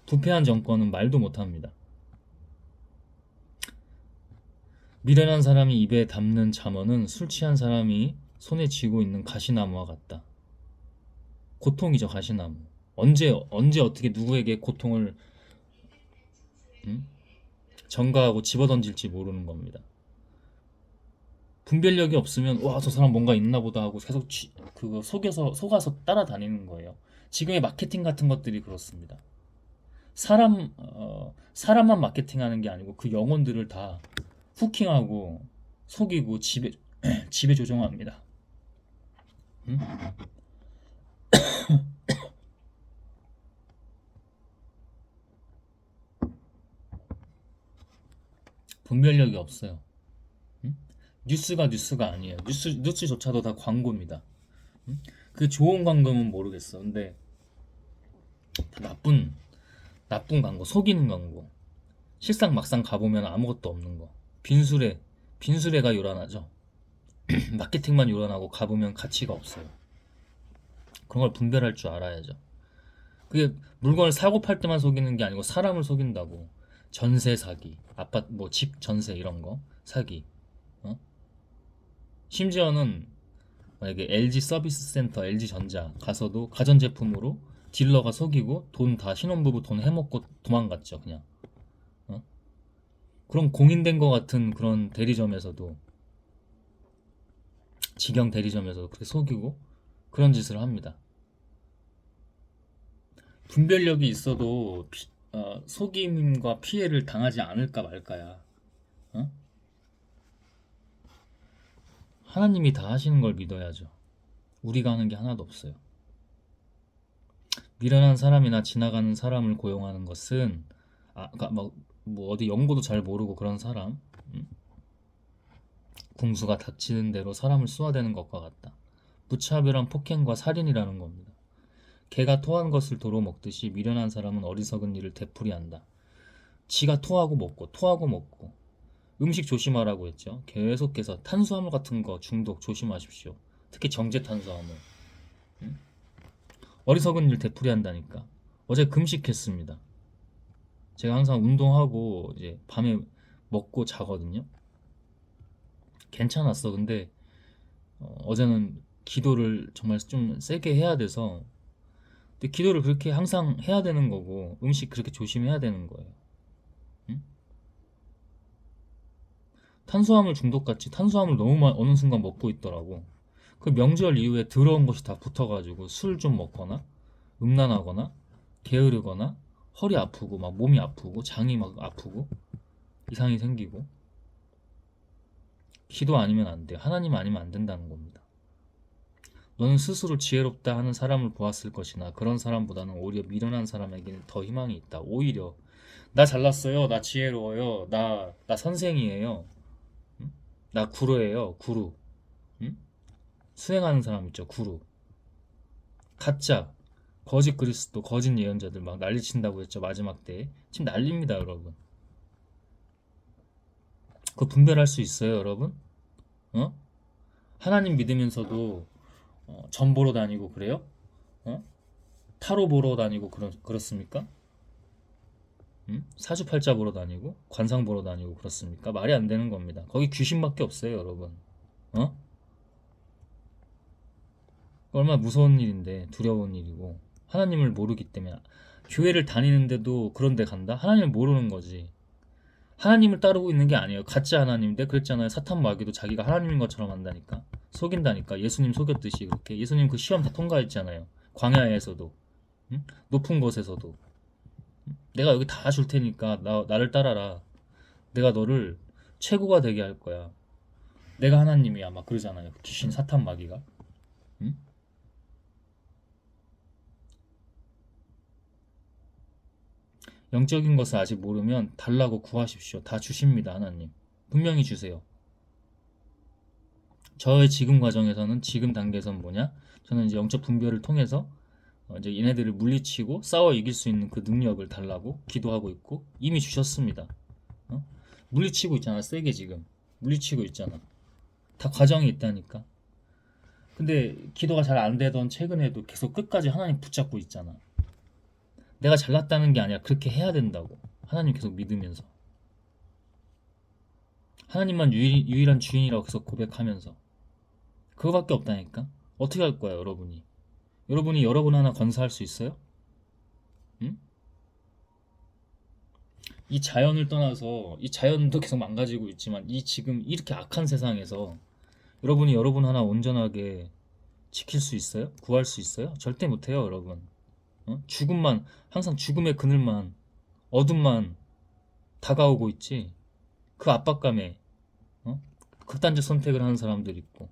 부패한 정권은 말도 못합니다. 미련한 사람이 입에 담는 잠언은 술 취한 사람이 손에 쥐고 있는 가시나무와 같다. 고통이죠, 가시나무. 언제 어떻게 누구에게 고통을 음? 전가하고 집어던질지 모르는 겁니다. 분별력이 없으면 와, 저 사람 뭔가 있나 보다 하고 계속 그거 속아서 따라다니는 거예요. 지금의 마케팅 같은 것들이 그렇습니다. 사람만 마케팅하는 게 아니고 그 영혼들을 다 후킹하고 속이고 지배 조종합니다. 음? 분별력이 없어요. 음? 뉴스가 아니에요. 뉴스조차도 다 광고입니다. 응? 그 좋은 광고면 모르겠어. 근데 다 나쁜 광고, 속이는 광고. 실상 막상 가보면 아무것도 없는 거. 빈수레가 요란하죠. 마케팅만 요란하고 가보면 가치가 없어요. 그런 걸 분별할 줄 알아야죠. 그게 물건을 사고 팔 때만 속이는 게 아니고 사람을 속인다고. 전세 사기, 아파트 뭐 집 전세 이런 거 사기. 어? 심지어는 만약에 LG 서비스 센터, LG 전자 가서도 가전제품으로 딜러가 속이고 돈 다 신혼부부 돈 해먹고 도망갔죠, 그냥. 어? 그런 공인된 것 같은 그런 대리점에서도, 직영 대리점에서도 그렇게 속이고 그런 짓을 합니다. 분별력이 있어도 속임과 피해를 당하지 않을까 말까야. 어? 하나님이 다 하시는 걸 믿어야죠. 우리가 하는 게 하나도 없어요. 미련한 사람이나 지나가는 사람을 고용하는 것은, 그러니까 뭐 어디 연고도 잘 모르고 그런 사람, 궁수가 닥치는 대로 사람을 쏘아대는 것과 같다. 무차별한 폭행과 살인이라는 겁니다. 개가 토한 것을 도로 먹듯이 미련한 사람은 어리석은 일을 되풀이한다. 지가 토하고 먹고 음식 조심하라고 했죠. 계속해서 탄수화물 같은 거 중독 조심하십시오. 특히 정제 탄수화물. 어리석은 일 되풀이한다니까. 어제 금식했습니다. 제가 항상 운동하고 이제 밤에 먹고 자거든요. 괜찮았어. 근데 어제는 기도를 정말 좀 세게 해야 돼서. 근데 기도를 그렇게 항상 해야 되는 거고 음식 그렇게 조심해야 되는 거예요. 응? 탄수화물 중독같이 탄수화물 너무 어느 순간 먹고 있더라고. 그 명절 이후에 더러운 것이 다 붙어가지고 술 좀 먹거나 음란하거나 게으르거나 허리 아프고 막 몸이 아프고 장이 막 아프고 이상이 생기고. 기도 아니면 안 돼. 하나님 아니면 안 된다는 겁니다. 너는 스스로 지혜롭다 하는 사람을 보았을 것이나 그런 사람보다는 오히려 미련한 사람에게는 더 희망이 있다. 오히려 나 잘났어요. 나 지혜로워요. 나 선생이에요. 응? 나 구루예요. 구루. 응? 수행하는 사람 있죠. 구루. 가짜 거짓 그리스도 거짓 예언자들 막 난리친다고 했죠. 마지막 때에. 지금 난립니다, 여러분. 그거 분별할 수 있어요, 여러분? 어? 하나님 믿으면서도 전 보러 다니고 그래요? 어? 타로 보러 다니고 그렇습니까? 사주팔자 보러 다니고 관상 보러 다니고 그렇습니까? 말이 안 되는 겁니다. 거기 귀신밖에 없어요, 여러분. 어? 얼마나 무서운 일인데 두려운 일이고 하나님을 모르기 때문에. 교회를 다니는데도 그런 데 간다? 하나님을 모르는 거지. 하나님을 따르고 있는 게 아니에요. 가짜 하나님인데 그랬잖아요. 사탄 마귀도 자기가 하나님인 것처럼 한다니까. 속인다니까. 예수님 속였듯이 그렇게. 예수님 그 시험 다 통과했잖아요. 광야에서도. 응? 높은 곳에서도. 내가 여기 다 줄 테니까 나를 따라라. 내가 너를 최고가 되게 할 거야. 내가 하나님이야. 막 그러잖아요. 귀신 사탄 마귀가. 응? 영적인 것을 아직 모르면 달라고 구하십시오. 다 주십니다. 하나님. 분명히 주세요. 저의 지금 과정에서는 지금 단계에서는 뭐냐? 저는 이제 영적 분별을 통해서 이제 얘네들을 물리치고 싸워 이길 수 있는 그 능력을 달라고 기도하고 있고 이미 주셨습니다. 어? 물리치고 있잖아. 세게 지금. 물리치고 있잖아. 다 과정이 있다니까. 근데 기도가 잘 안 되던 최근에도 계속 끝까지 하나님 붙잡고 있잖아. 내가 잘났다는 게 아니라 그렇게 해야 된다고. 하나님 계속 믿으면서. 하나님만 유일한 주인이라고 계속 고백하면서. 그거밖에 없다니까. 어떻게 할 거야, 여러분이? 여러분이 여러분 하나 건사할 수 있어요? 응? 이 자연을 떠나서 이 자연도 계속 망가지고 있지만 이 지금 이렇게 악한 세상에서 여러분이 여러분 하나 온전하게 지킬 수 있어요? 구할 수 있어요? 절대 못해요, 여러분. 죽음만, 항상 죽음의 그늘만, 어둠만 다가오고 있지. 그 압박감에 극단적 선택을 하는 사람들이 있고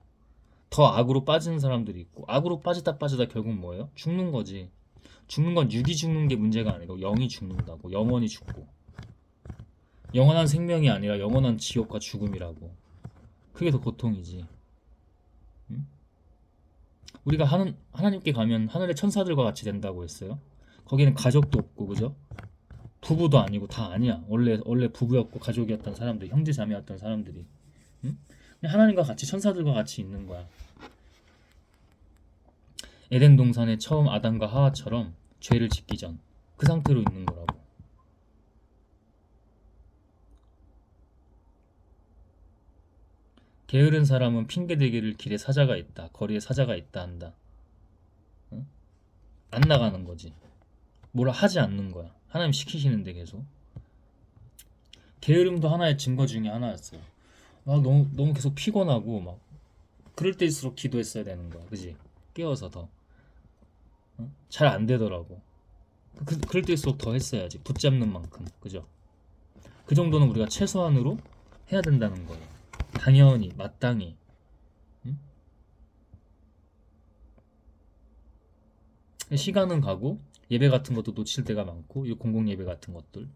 더 악으로 빠지는 사람들이 있고. 악으로 빠지다 결국 뭐예요? 죽는 거지. 죽는 건 육이 죽는 게 문제가 아니고 영이 죽는다고. 영원히 죽고 영원한 생명이 아니라 영원한 지옥과 죽음이라고. 그게 더 고통이지. 응? 우리가 하나님께 가면 하늘의 천사들과 같이 된다고 했어요. 거기는 가족도 없고, 그죠? 부부도 아니고 다 아니야. 원래 부부였고 가족이었던 사람들, 형제 자매였던 사람들이. 응? 그냥 하나님과 같이 천사들과 같이 있는 거야. 에덴 동산의 처음 아담과 하와처럼 죄를 짓기 전 그 상태로 있는 거라고. 게으른 사람은 핑계대기를 길에 사자가 있다, 거리에 사자가 있다 한다. 응? 안 나가는 거지. 뭐라 하지 않는 거야. 하나님 시키시는데 계속. 게으름도 하나의 증거 중에 하나였어요. 막 너무 계속 피곤하고 막 그럴 때일수록 기도했어야 되는 거야, 그지? 깨워서 더. 잘 안 되더라고. 그럴 때일수록 더 했어야지. 붙잡는 만큼, 그죠? 그 정도는 우리가 최소한으로 해야 된다는 거예요. 당연히, 마땅히. 응? 시간은 가고 예배 같은 것도 놓칠 때가 많고, 이 공공 예배 같은 것들,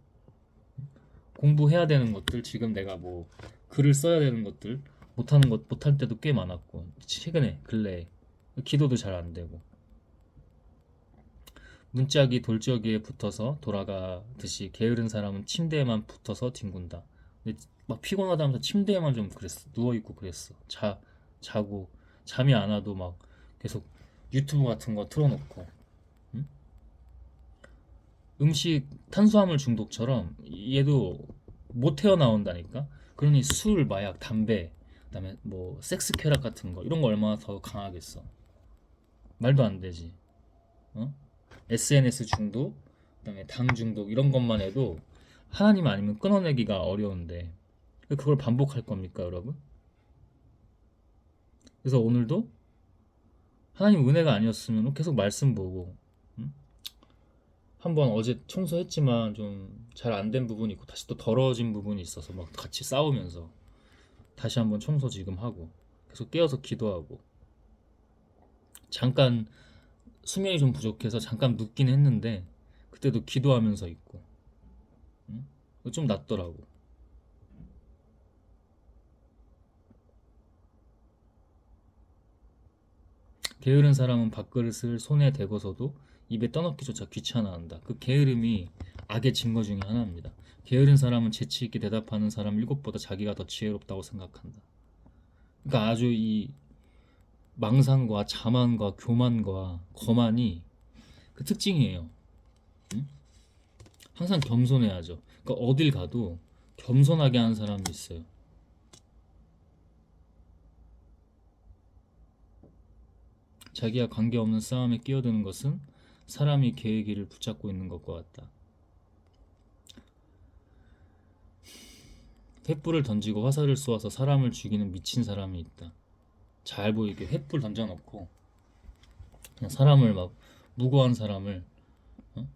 공부해야 되는 것들, 지금 내가 뭐 글을 써야 되는 것들 못할 때도 꽤 많았고, 최근에 근래에 기도도 잘 안 되고, 문짝이 돌적이에 붙어서 돌아가듯이 게으른 사람은 침대에만 붙어서 뒹군다. 근데 막 피곤하다 하면서 침대에만 좀 그랬어. 누워 있고 그랬어. 자고 잠이 안 와도 막 계속 유튜브 같은 거 틀어놓고. 응? 음식 탄수화물 중독처럼 얘도 못 헤어나온다니까. 그러니 술, 마약, 담배, 그다음에 뭐 섹스 쾌락 같은 거 이런 거 얼마나 더 강하겠어. 말도 안 되지. 어? SNS 중독, 그다음에 당 중독 이런 것만 해도 하나님 아니면 끊어내기가 어려운데 그걸 반복할 겁니까, 여러분? 그래서 오늘도 하나님 은혜가 아니었으면 계속 말씀 보고, 응? 한번 어제 청소했지만 좀 잘 안 된 부분이 있고 다시 또 더러워진 부분이 있어서 막 같이 싸우면서 다시 한번 청소 지금 하고 계속 깨어서 기도하고 잠깐 수면이 좀 부족해서 잠깐 눕긴 했는데 그때도 기도하면서 있고, 응? 좀 낫더라고. 게으른 사람은 밥그릇을 손에 대고서도 입에 떠넣기조차 귀찮아한다. 그 게으름이 악의 증거 중에 하나입니다. 게으른 사람은 재치 있게 대답하는 사람 일곱보다 자기가 더 지혜롭다고 생각한다. 그러니까 아주 이 망상과 자만과 교만과 거만이 그 특징이에요. 응? 항상 겸손해야죠. 그러니까 어딜 가도 겸손하게 하는 사람이 있어요. 자기와 관계없는 싸움에 끼어드는 것은 사람이 개의 길을 붙잡고 있는 것과 같다. 횃불을 던지고 화살을 쏘아서 사람을 죽이는 미친 사람이 있다. 잘 보이게 횃불 던져놓고 그냥 사람을 막 무고한 사람을, 어?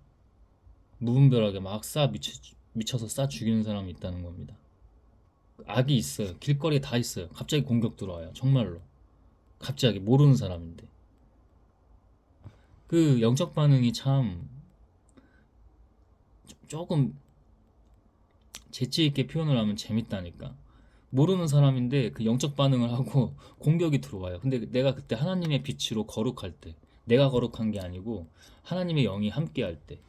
무분별하게 막 미쳐서 쏴 죽이는 사람이 있다는 겁니다. 악이 있어요. 길거리에 다 있어요. 갑자기 공격 들어와요. 정말로. 갑자기 모르는 사람인데. 그 영적 반응이 참 조금 재치 있게 표현을 하면 재밌다니까. 모르는 사람인데 그 영적 반응을 하고 공격이 들어와요. 근데 내가 그때 하나님의 빛으로 거룩할 때, 내가 거룩한 게 아니고 하나님의 영이 함께 할 때.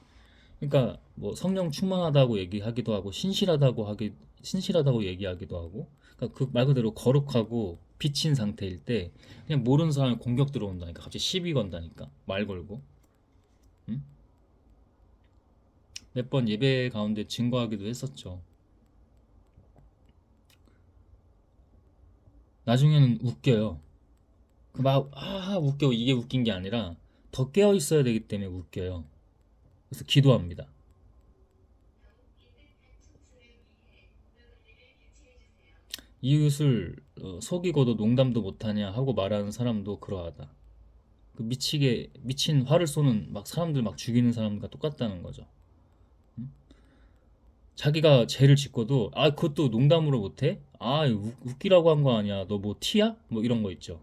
그러니까 뭐 성령 충만하다고 얘기하기도 하고 신실하다고 얘기하기도 하고, 그러니까 그 말 그대로 거룩하고 빛인 상태일 때 그냥 모르는 사람이 공격 들어온다니까. 갑자기 시비 건다니까. 말 걸고. 응? 몇 번 예배 가운데 증거하기도 했었죠. 나중에는 웃겨요. 웃겨. 이게 웃긴 게 아니라 더 깨어 있어야 되기 때문에 웃겨요. 그래서 기도합니다. 이웃을 속이고도 농담도 못하냐 하고 말하는 사람도 그러하다. 그 미치게 미친 화를 쏘는 막 사람들 막 죽이는 사람과 똑같다는 거죠. 음? 자기가 죄를 짓고도 그것도 농담으로 못해? 웃기라고 한 거 아니야. 너 뭐 티야? 뭐 이런 거 있죠.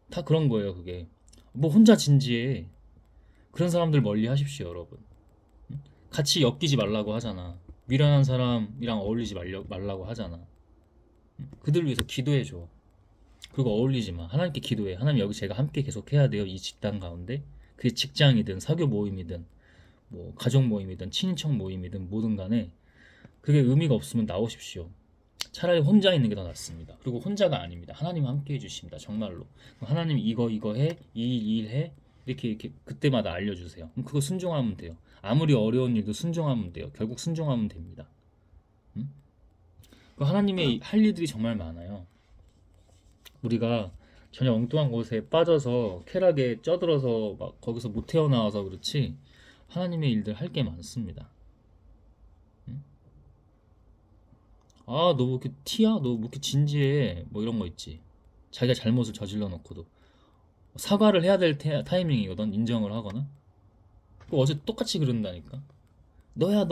다 그런 거예요, 그게. 뭐 혼자 진지해. 그런 사람들 멀리 하십시오, 여러분. 같이 엮이지 말라고 하잖아. 미련한 사람이랑 어울리지 말라고 하잖아. 그들을 위해서 기도해줘. 그리고 어울리지 마. 하나님께 기도해. 하나님, 여기 제가 함께 계속 해야 돼요. 이 집단 가운데. 그게 직장이든 사교 모임이든 뭐 가족 모임이든 친인척 모임이든 뭐든 간에 그게 의미가 없으면 나오십시오. 차라리 혼자 있는 게 더 낫습니다. 그리고 혼자가 아닙니다. 하나님 함께 해주십니다. 정말로. 하나님 이거 해, 이 일 해, 이렇게 그때마다 알려주세요. 그럼 그거 순종하면 돼요. 아무리 어려운 일도 순종하면 돼요. 결국 순종하면 됩니다. 응? 그 하나님의 할 일들이 정말 많아요. 우리가 전혀 엉뚱한 곳에 빠져서 쾌락에 쩌들어서 막 거기서 못 태어나와서 그렇지, 하나님의 일들 할 게 많습니다. 응? 아, 너 왜 이렇게 티야? 너 왜 이렇게 진지해? 뭐 이런 거 있지. 자기가 잘못을 저질러 놓고도 사과를 해야 될 타이밍이거든. 인정을 하거나. 어제 똑같이 그런다니까. 너야.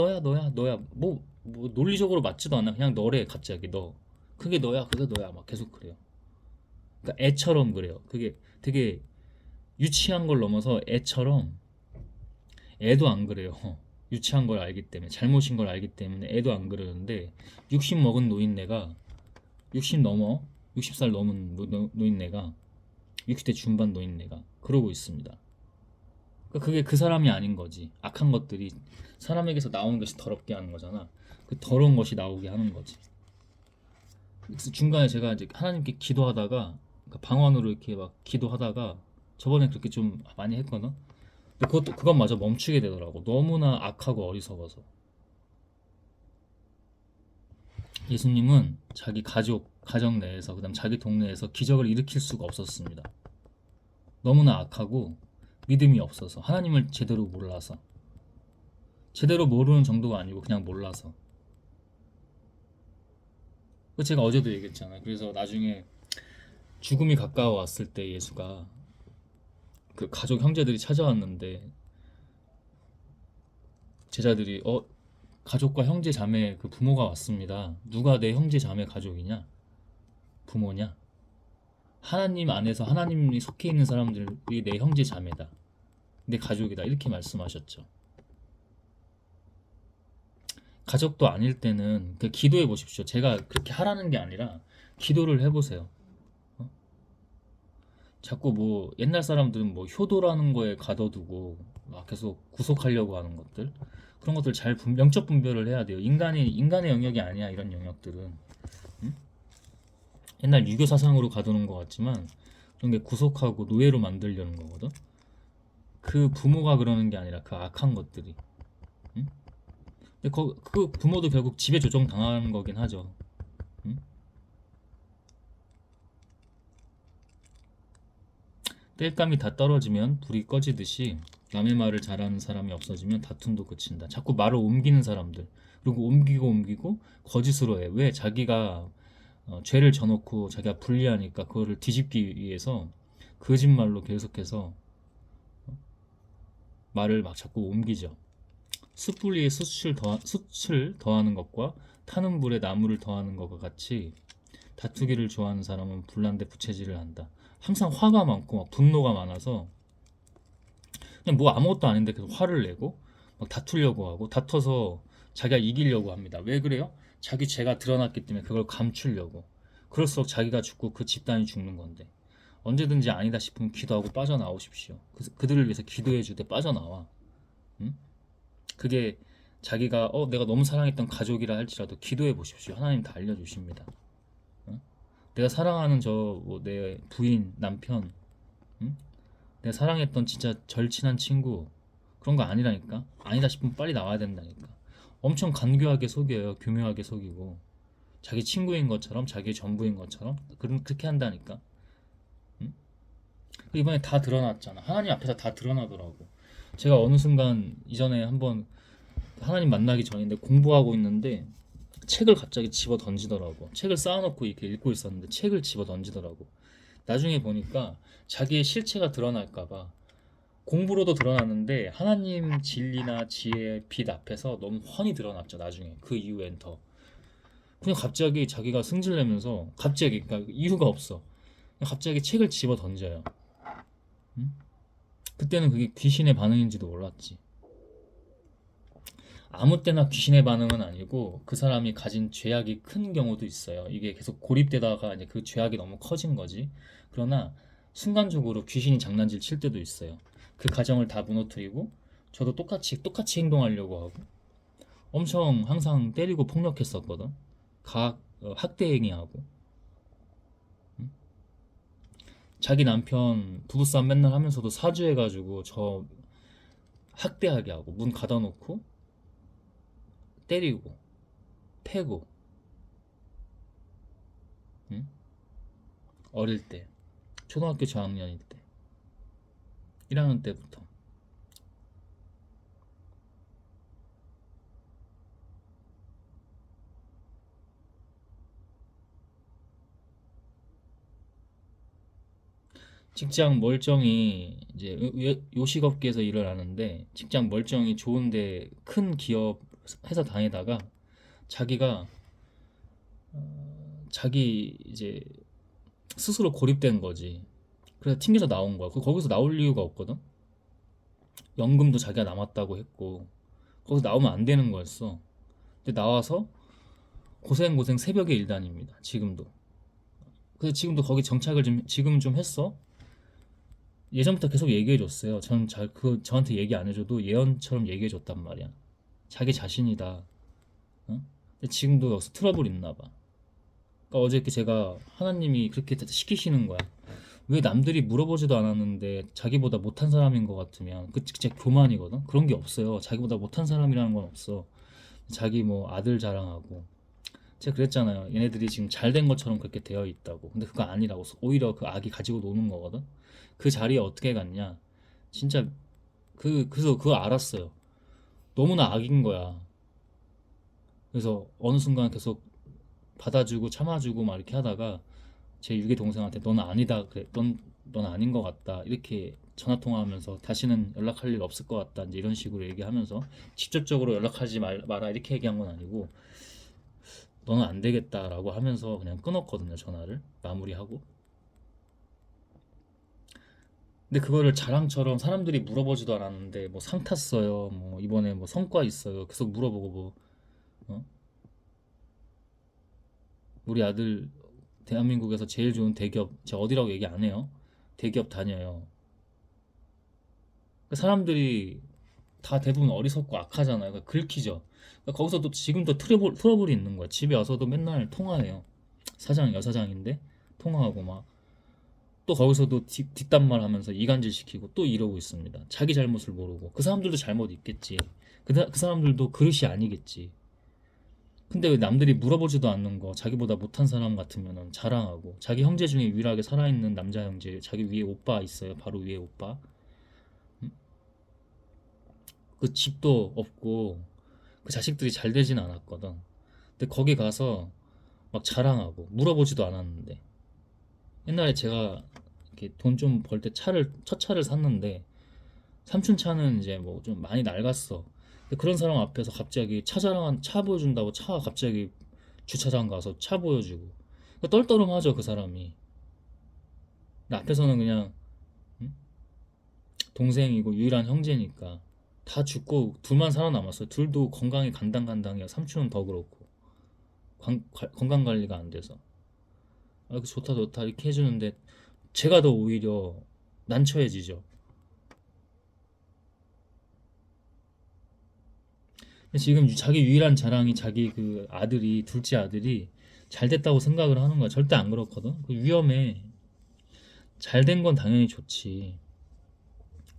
뭐 논리적으로 맞지도 않아. 그냥 너래. 갑자기 너. 그게 너야. 그게 너야. 막 계속 그래요. 그러니까 애처럼 그래요. 그게 되게 유치한 걸 넘어서 애처럼. 애도 안 그래요. 유치한 걸 알기 때문에, 잘못인 걸 알기 때문에 애도 안 그러는데, 60 먹은 노인네가, 60 넘어 60살 넘은 노인네가, 60대 중반 노인네가 그러고 있습니다. 그러니까 그게 그 사람이 아닌 거지. 악한 것들이 사람에게서 나오는 것이 더럽게 하는 거잖아. 그 더러운 것이 나오게 하는 거지. 그래서 중간에 제가 이제 하나님께 기도하다가, 그러니까 방언으로 이렇게 막 기도하다가, 저번에 그렇게 좀 많이 했거든. 근데 그것마저 멈추게 되더라고. 너무나 악하고 어리석어서. 예수님은 자기 가정 내에서, 그다음 자기 동네에서 기적을 일으킬 수가 없었습니다. 너무나 악하고 믿음이 없어서, 하나님을 제대로 몰라서. 제대로 모르는 정도가 아니고 그냥 몰라서. 그 제가 어제도 얘기했잖아요. 그래서 나중에 죽음이 가까워왔을 때 예수가, 그 가족 형제들이 찾아왔는데, 제자들이 가족과 형제 자매 그 부모가 왔습니다. 누가 내 형제 자매 가족이냐? 부모냐? 하나님 안에서 하나님이 속해 있는 사람들이 내 형제 자매다. 내 가족이다. 이렇게 말씀하셨죠. 가족도 아닐 때는 그 기도해 보십시오. 제가 그렇게 하라는 게 아니라 기도를 해보세요. 어? 자꾸 뭐 옛날 사람들은 뭐 효도라는 거에 가둬두고 막 계속 구속하려고 하는 것들, 그런 것들 잘 명적 분별을 해야 돼요. 인간의 영역이 아니야, 이런 영역들은. 응? 옛날 유교 사상으로 가두는 것 같지만 그런 게 구속하고 노예로 만들려는 거거든. 그 부모가 그러는 게 아니라 그 악한 것들이. 응? 근데 그 부모도 결국 지배 조정 당하는 거긴 하죠. 응? 땔감이 다 떨어지면 불이 꺼지듯이, 남의 말을 잘하는 사람이 없어지면 다툼도 그친다. 자꾸 말을 옮기는 사람들, 그리고 옮기고 거짓으로 해. 왜? 자기가 죄를 져놓고 자기가 불리하니까 그거를 뒤집기 위해서 거짓말로 계속해서 말을 막 자꾸 옮기죠. 숯불리에 숯을 더하는 것과 타는 불에 나무를 더하는 것과 같이, 다투기를 좋아하는 사람은 불난데 부채질을 한다. 항상 화가 많고 막 분노가 많아서 그냥 뭐 아무것도 아닌데 계속 화를 내고 막 다투려고 하고, 다퉈서 자기가 이기려고 합니다. 왜 그래요? 자기 죄가 드러났기 때문에 그걸 감추려고. 그럴수록 자기가 죽고 그 집단이 죽는 건데, 언제든지 아니다 싶으면 기도하고 빠져나오십시오. 그들을 위해서 기도해 줄 때 빠져나와. 응? 그게 자기가 내가 너무 사랑했던 가족이라 할지라도 기도해 보십시오. 하나님 다 알려주십니다. 응? 내가 사랑하는 내 부인, 남편, 응? 내가 사랑했던 진짜 절친한 친구, 그런 거 아니라니까. 아니다 싶으면 빨리 나와야 된다니까. 엄청 간교하게 속여요. 교묘하게 속이고 자기 친구인 것처럼, 자기 전부인 것처럼 그렇게 한다니까. 응? 이번에 다 드러났잖아. 하나님 앞에서 다 드러나더라고. 제가 어느 순간 이전에 한번, 하나님 만나기 전인데 공부하고 있는데 책을 갑자기 집어 던지더라고. 책을 쌓아놓고 이렇게 읽고 있었는데 책을 집어 던지더라고. 나중에 보니까 자기의 실체가 드러날까봐, 공부로도 드러났는데 하나님 진리나 지혜의 빛 앞에서 너무 훤히 드러났죠. 나중에 그 이후엔 더 그냥 갑자기 자기가 승질내면서, 갑자기, 그러니까 이유가 없어, 그냥 갑자기 책을 집어 던져요. 응? 그때는 그게 귀신의 반응인지도 몰랐지. 아무 때나 귀신의 반응은 아니고 그 사람이 가진 죄악이 큰 경우도 있어요. 이게 계속 고립되다가 이제 그 죄악이 너무 커진 거지. 그러나 순간적으로 귀신이 장난질 칠 때도 있어요. 그 가정을 다 무너뜨리고 저도 똑같이 행동하려고 하고 엄청 항상 때리고 폭력했었거든. 학대 행위하고 자기 남편 부부싸움 맨날 하면서도 사주해가지고 저 학대하게 하고 문 가둬놓고 때리고 패고 응? 어릴 때 초등학교 저학년일 때 1학년 때부터 직장 멀쩡히 이제 요식업계에서 일을 하는데 직장 멀쩡히 좋은데 큰 기업 회사 다니다가 자기가 자기 이제 스스로 고립된 거지. 그래서 튕겨서 나온 거야. 거기서 나올 이유가 없거든. 연금도 자기가 남았다고 했고 거기서 나오면 안 되는 거였어. 근데 나와서 고생 새벽에 일 다닙니다. 지금도. 그래서 지금도 거기 정착을 지금 좀 했어. 예전부터 계속 얘기해 줬어요. 저한테 얘기 안 해줘도 예언처럼 얘기해 줬단 말이야. 자기 자신이다. 어? 근데 지금도 여기서 트러블 있나 봐. 그러니까 어저께 제가 하나님이 그렇게 시키시는 거야. 왜 남들이 물어보지도 않았는데 자기보다 못한 사람인 것 같으면 그 진짜 교만이거든. 그런 게 없어요. 자기보다 못한 사람이라는 건 없어. 자기 뭐 아들 자랑하고 제가 그랬잖아요. 얘네들이 지금 잘 된 것처럼 그렇게 되어 있다고. 근데 그거 아니라고. 오히려 그 악이 가지고 노는 거거든. 그 자리에 어떻게 갔냐? 진짜 그래서 그거 알았어요. 너무나 악인 거야. 그래서 어느 순간 계속 받아주고 참아주고 막 이렇게 하다가 제 유괴 동생한테 넌 아니다 그래. 넌 아닌 것 같다. 이렇게 전화 통화하면서 다시는 연락할 일 없을 것 같다. 이제 이런 식으로 얘기하면서 직접적으로 연락하지 마라 이렇게 얘기한 건 아니고 너는 안 되겠다라고 하면서 그냥 끊었거든요. 전화를 마무리하고. 근데 그거를 자랑처럼 사람들이 물어보지도 않았는데 뭐 상 탔어요. 뭐 이번에 뭐 성과 있어요. 계속 물어보고 뭐 어? 우리 아들 대한민국에서 제일 좋은 대기업 제가 어디라고 얘기 안 해요. 대기업 다녀요. 그 사람들이 다 대부분 어리석고 악하잖아요. 그러니까 긁히죠. 그러니까 거기서도 지금도 트러블이 있는 거야. 집에 와서도 맨날 통화해요. 사장 여사장인데 통화하고 막 또 거기서도 뒷담말 하면서 이간질 시키고 또 이러고 있습니다. 자기 잘못을 모르고 그 사람들도 잘못 있겠지. 그 사람들도 그릇이 아니겠지. 근데 왜 남들이 물어보지도 않는 거 자기보다 못한 사람 같으면 자랑하고 자기 형제 중에 유일하게 살아있는 남자 형제 자기 위에 오빠 있어요. 바로 위에 오빠. 그 집도 없고 그 자식들이 잘 되진 않았거든. 근데 거기 가서 막 자랑하고 물어보지도 않았는데 옛날에 제가 이렇게 돈 좀 벌 때 첫 차를 샀는데 삼촌 차는 이제 뭐 좀 많이 낡았어. 근데 그런 사람 앞에서 갑자기 차 보여준다고 차 갑자기 주차장 가서 차 보여주고 그러니까 떨떠름하죠 그 사람이. 근데 앞에서는 그냥 응? 동생이고 유일한 형제니까 다 죽고 둘만 살아남았어요. 둘도 건강이 간당간당해요. 삼촌은 더 그렇고 건강 관리가 안 돼서 아, 그 좋다 좋다 이렇게 해주는데 제가 더 오히려 난처해지죠. 지금 자기 유일한 자랑이 자기 그 아들이 둘째 아들이 잘 됐다고 생각을 하는 거야. 절대 안 그렇거든. 그 위험해. 잘 된 건 당연히 좋지.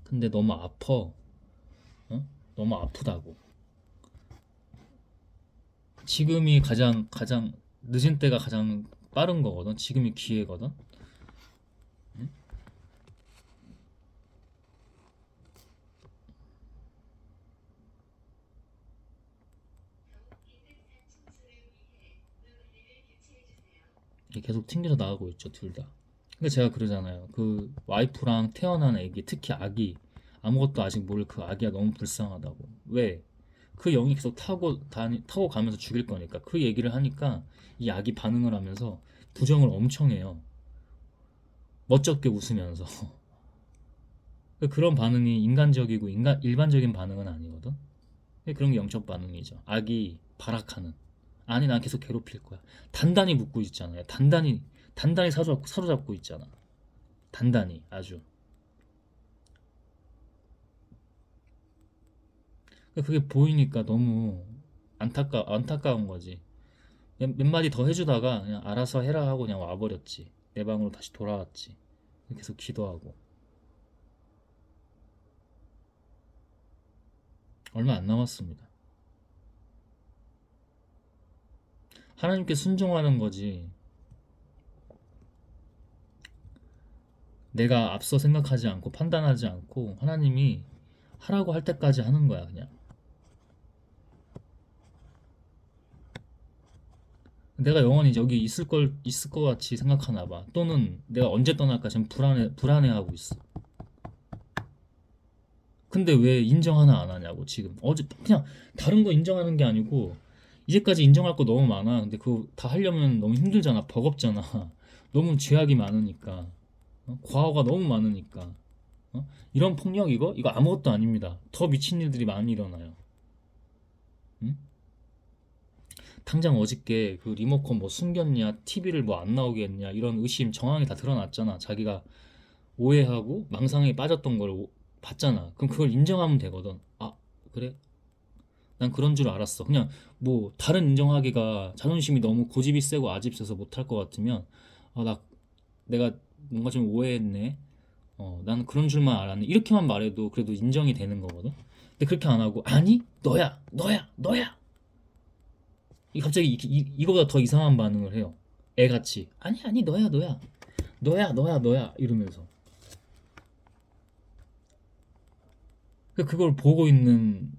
근데 너무 아파. 어? 너무 아프다고. 지금이 가장 늦은 때가 가장 빠른 거거든. 지금이 기회거든. 계속 튕겨서 나가고 있죠, 둘 다. 근데 제가 그러잖아요. 그 와이프랑 태어난 애기, 특히 아기, 아무것도 아직 모를 그 아기가 너무 불쌍하다고. 왜? 그 영이 계속 타고 가면서 죽일 거니까. 그 얘기를 하니까 이 아기 반응을 하면서 부정을 엄청 해요. 멋쩍게 웃으면서. 그런 반응이 인간적이고 일반적인 반응은 아니거든. 그런 게 영적 반응이죠. 악이 발악하는. 아니 난 계속 괴롭힐 거야. 단단히 묶고 있잖아요. 단단히 사로잡고 있잖아. 단단히 아주. 그게 보이니까 너무 안타까운 거지. 몇 마디 더 해주다가 그냥 알아서 해라 하고 그냥 와버렸지. 내 방으로 다시 돌아왔지. 계속 기도하고. 얼마 안 남았습니다. 하나님께 순종하는 거지. 내가 앞서 생각하지 않고 판단하지 않고 하나님이 하라고 할 때까지 하는 거야, 그냥. 내가 영원히 여기 있을 것 같이 생각하나 봐. 또는 내가 언제 떠날까 지금 불안해하고 있어. 근데 왜 인정 하나 안 하냐고 지금. 어제 그냥 다른 거 인정하는 게 아니고 이제까지 인정할 거 너무 많아. 근데 그거 다 하려면 너무 힘들잖아. 버겁잖아. 너무 죄악이 많으니까. 과오가 너무 많으니까. 이런 폭력 이거 아무것도 아닙니다. 더 미친 일들이 많이 일어나요. 응? 당장 어저께 그 리모컨 뭐 숨겼냐, TV를 뭐 안 나오게 했냐 이런 의심 정황이 다 드러났잖아. 자기가 오해하고 망상에 빠졌던 걸 봤잖아. 그럼 그걸 인정하면 되거든. 아, 그래? 난 그런 줄 알았어. 그냥 뭐 다른 인정하기가 자존심이 너무 고집이 세고 아집 세서 못할 것 같으면 내가 뭔가 좀 오해했네. 나는 그런 줄만 알았네. 이렇게만 말해도 그래도 인정이 되는 거거든. 근데 그렇게 안 하고 아니 너야. 갑자기 이거보다 더 이상한 반응을 해요. 애같이 아니 너야 이러면서 그걸 보고 있는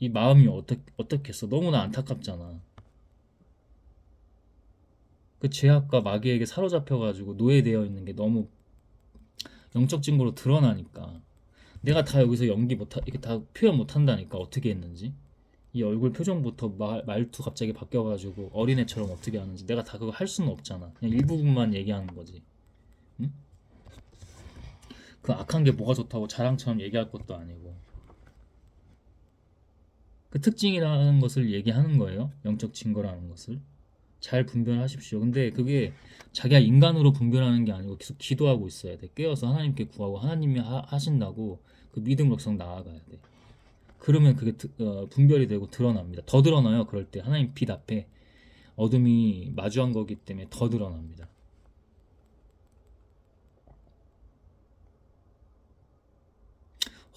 이 마음이 어떻겠어. 너무나 안타깝잖아. 그 죄악과 마귀에게 사로잡혀가지고 노예되어 있는 게 너무 영적 증거로 드러나니까 내가 다 여기서 이렇게 다 표현 못한다니까 어떻게 했는지. 이 얼굴 표정부터 말투 갑자기 바뀌어가지고 어린애처럼 어떻게 하는지 내가 다 그거 할 수는 없잖아. 그냥 일부분만 얘기하는 거지. 응? 그 악한 게 뭐가 좋다고 자랑처럼 얘기할 것도 아니고. 그 특징이라는 것을 얘기하는 거예요. 영적 증거라는 것을. 잘 분별하십시오. 근데 그게 자기가 인간으로 분별하는 게 아니고 계속 기도하고 있어야 돼. 깨어서 하나님께 구하고 하나님이 하신다고 그 믿음으로서 나아가야 돼. 그러면 그게 분별이 되고 드러납니다. 더 드러나요. 그럴 때 하나님 빛 앞에 어둠이 마주한 거기 때문에 더 드러납니다.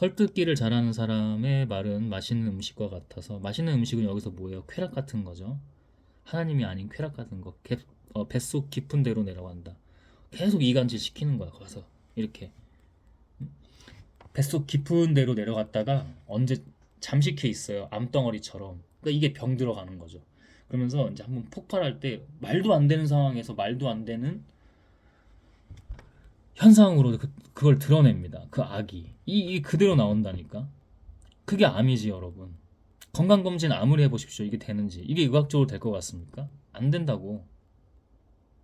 헐뜯기를 잘하는 사람의 말은 맛있는 음식과 같아서 맛있는 음식은 여기서 뭐예요? 쾌락 같은 거죠. 하나님이 아닌 쾌락 같은 거. 뱃속 깊은 데로 내려간다. 계속 이간질 시키는 거야. 가서 이렇게 뱃속 깊은 데로 내려갔다가 언제 잠식해 있어요. 암덩어리처럼. 그러니까 이게 병 들어가는 거죠. 그러면서 이제 한번 폭발할 때 말도 안 되는 상황에서 말도 안 되는 현상으로 그걸 드러냅니다. 그 악이. 이 그대로 나온다니까. 그게 암이지, 여러분. 건강검진 아무리 해보십시오. 이게 되는지. 이게 의학적으로 될 것 같습니까? 안 된다고.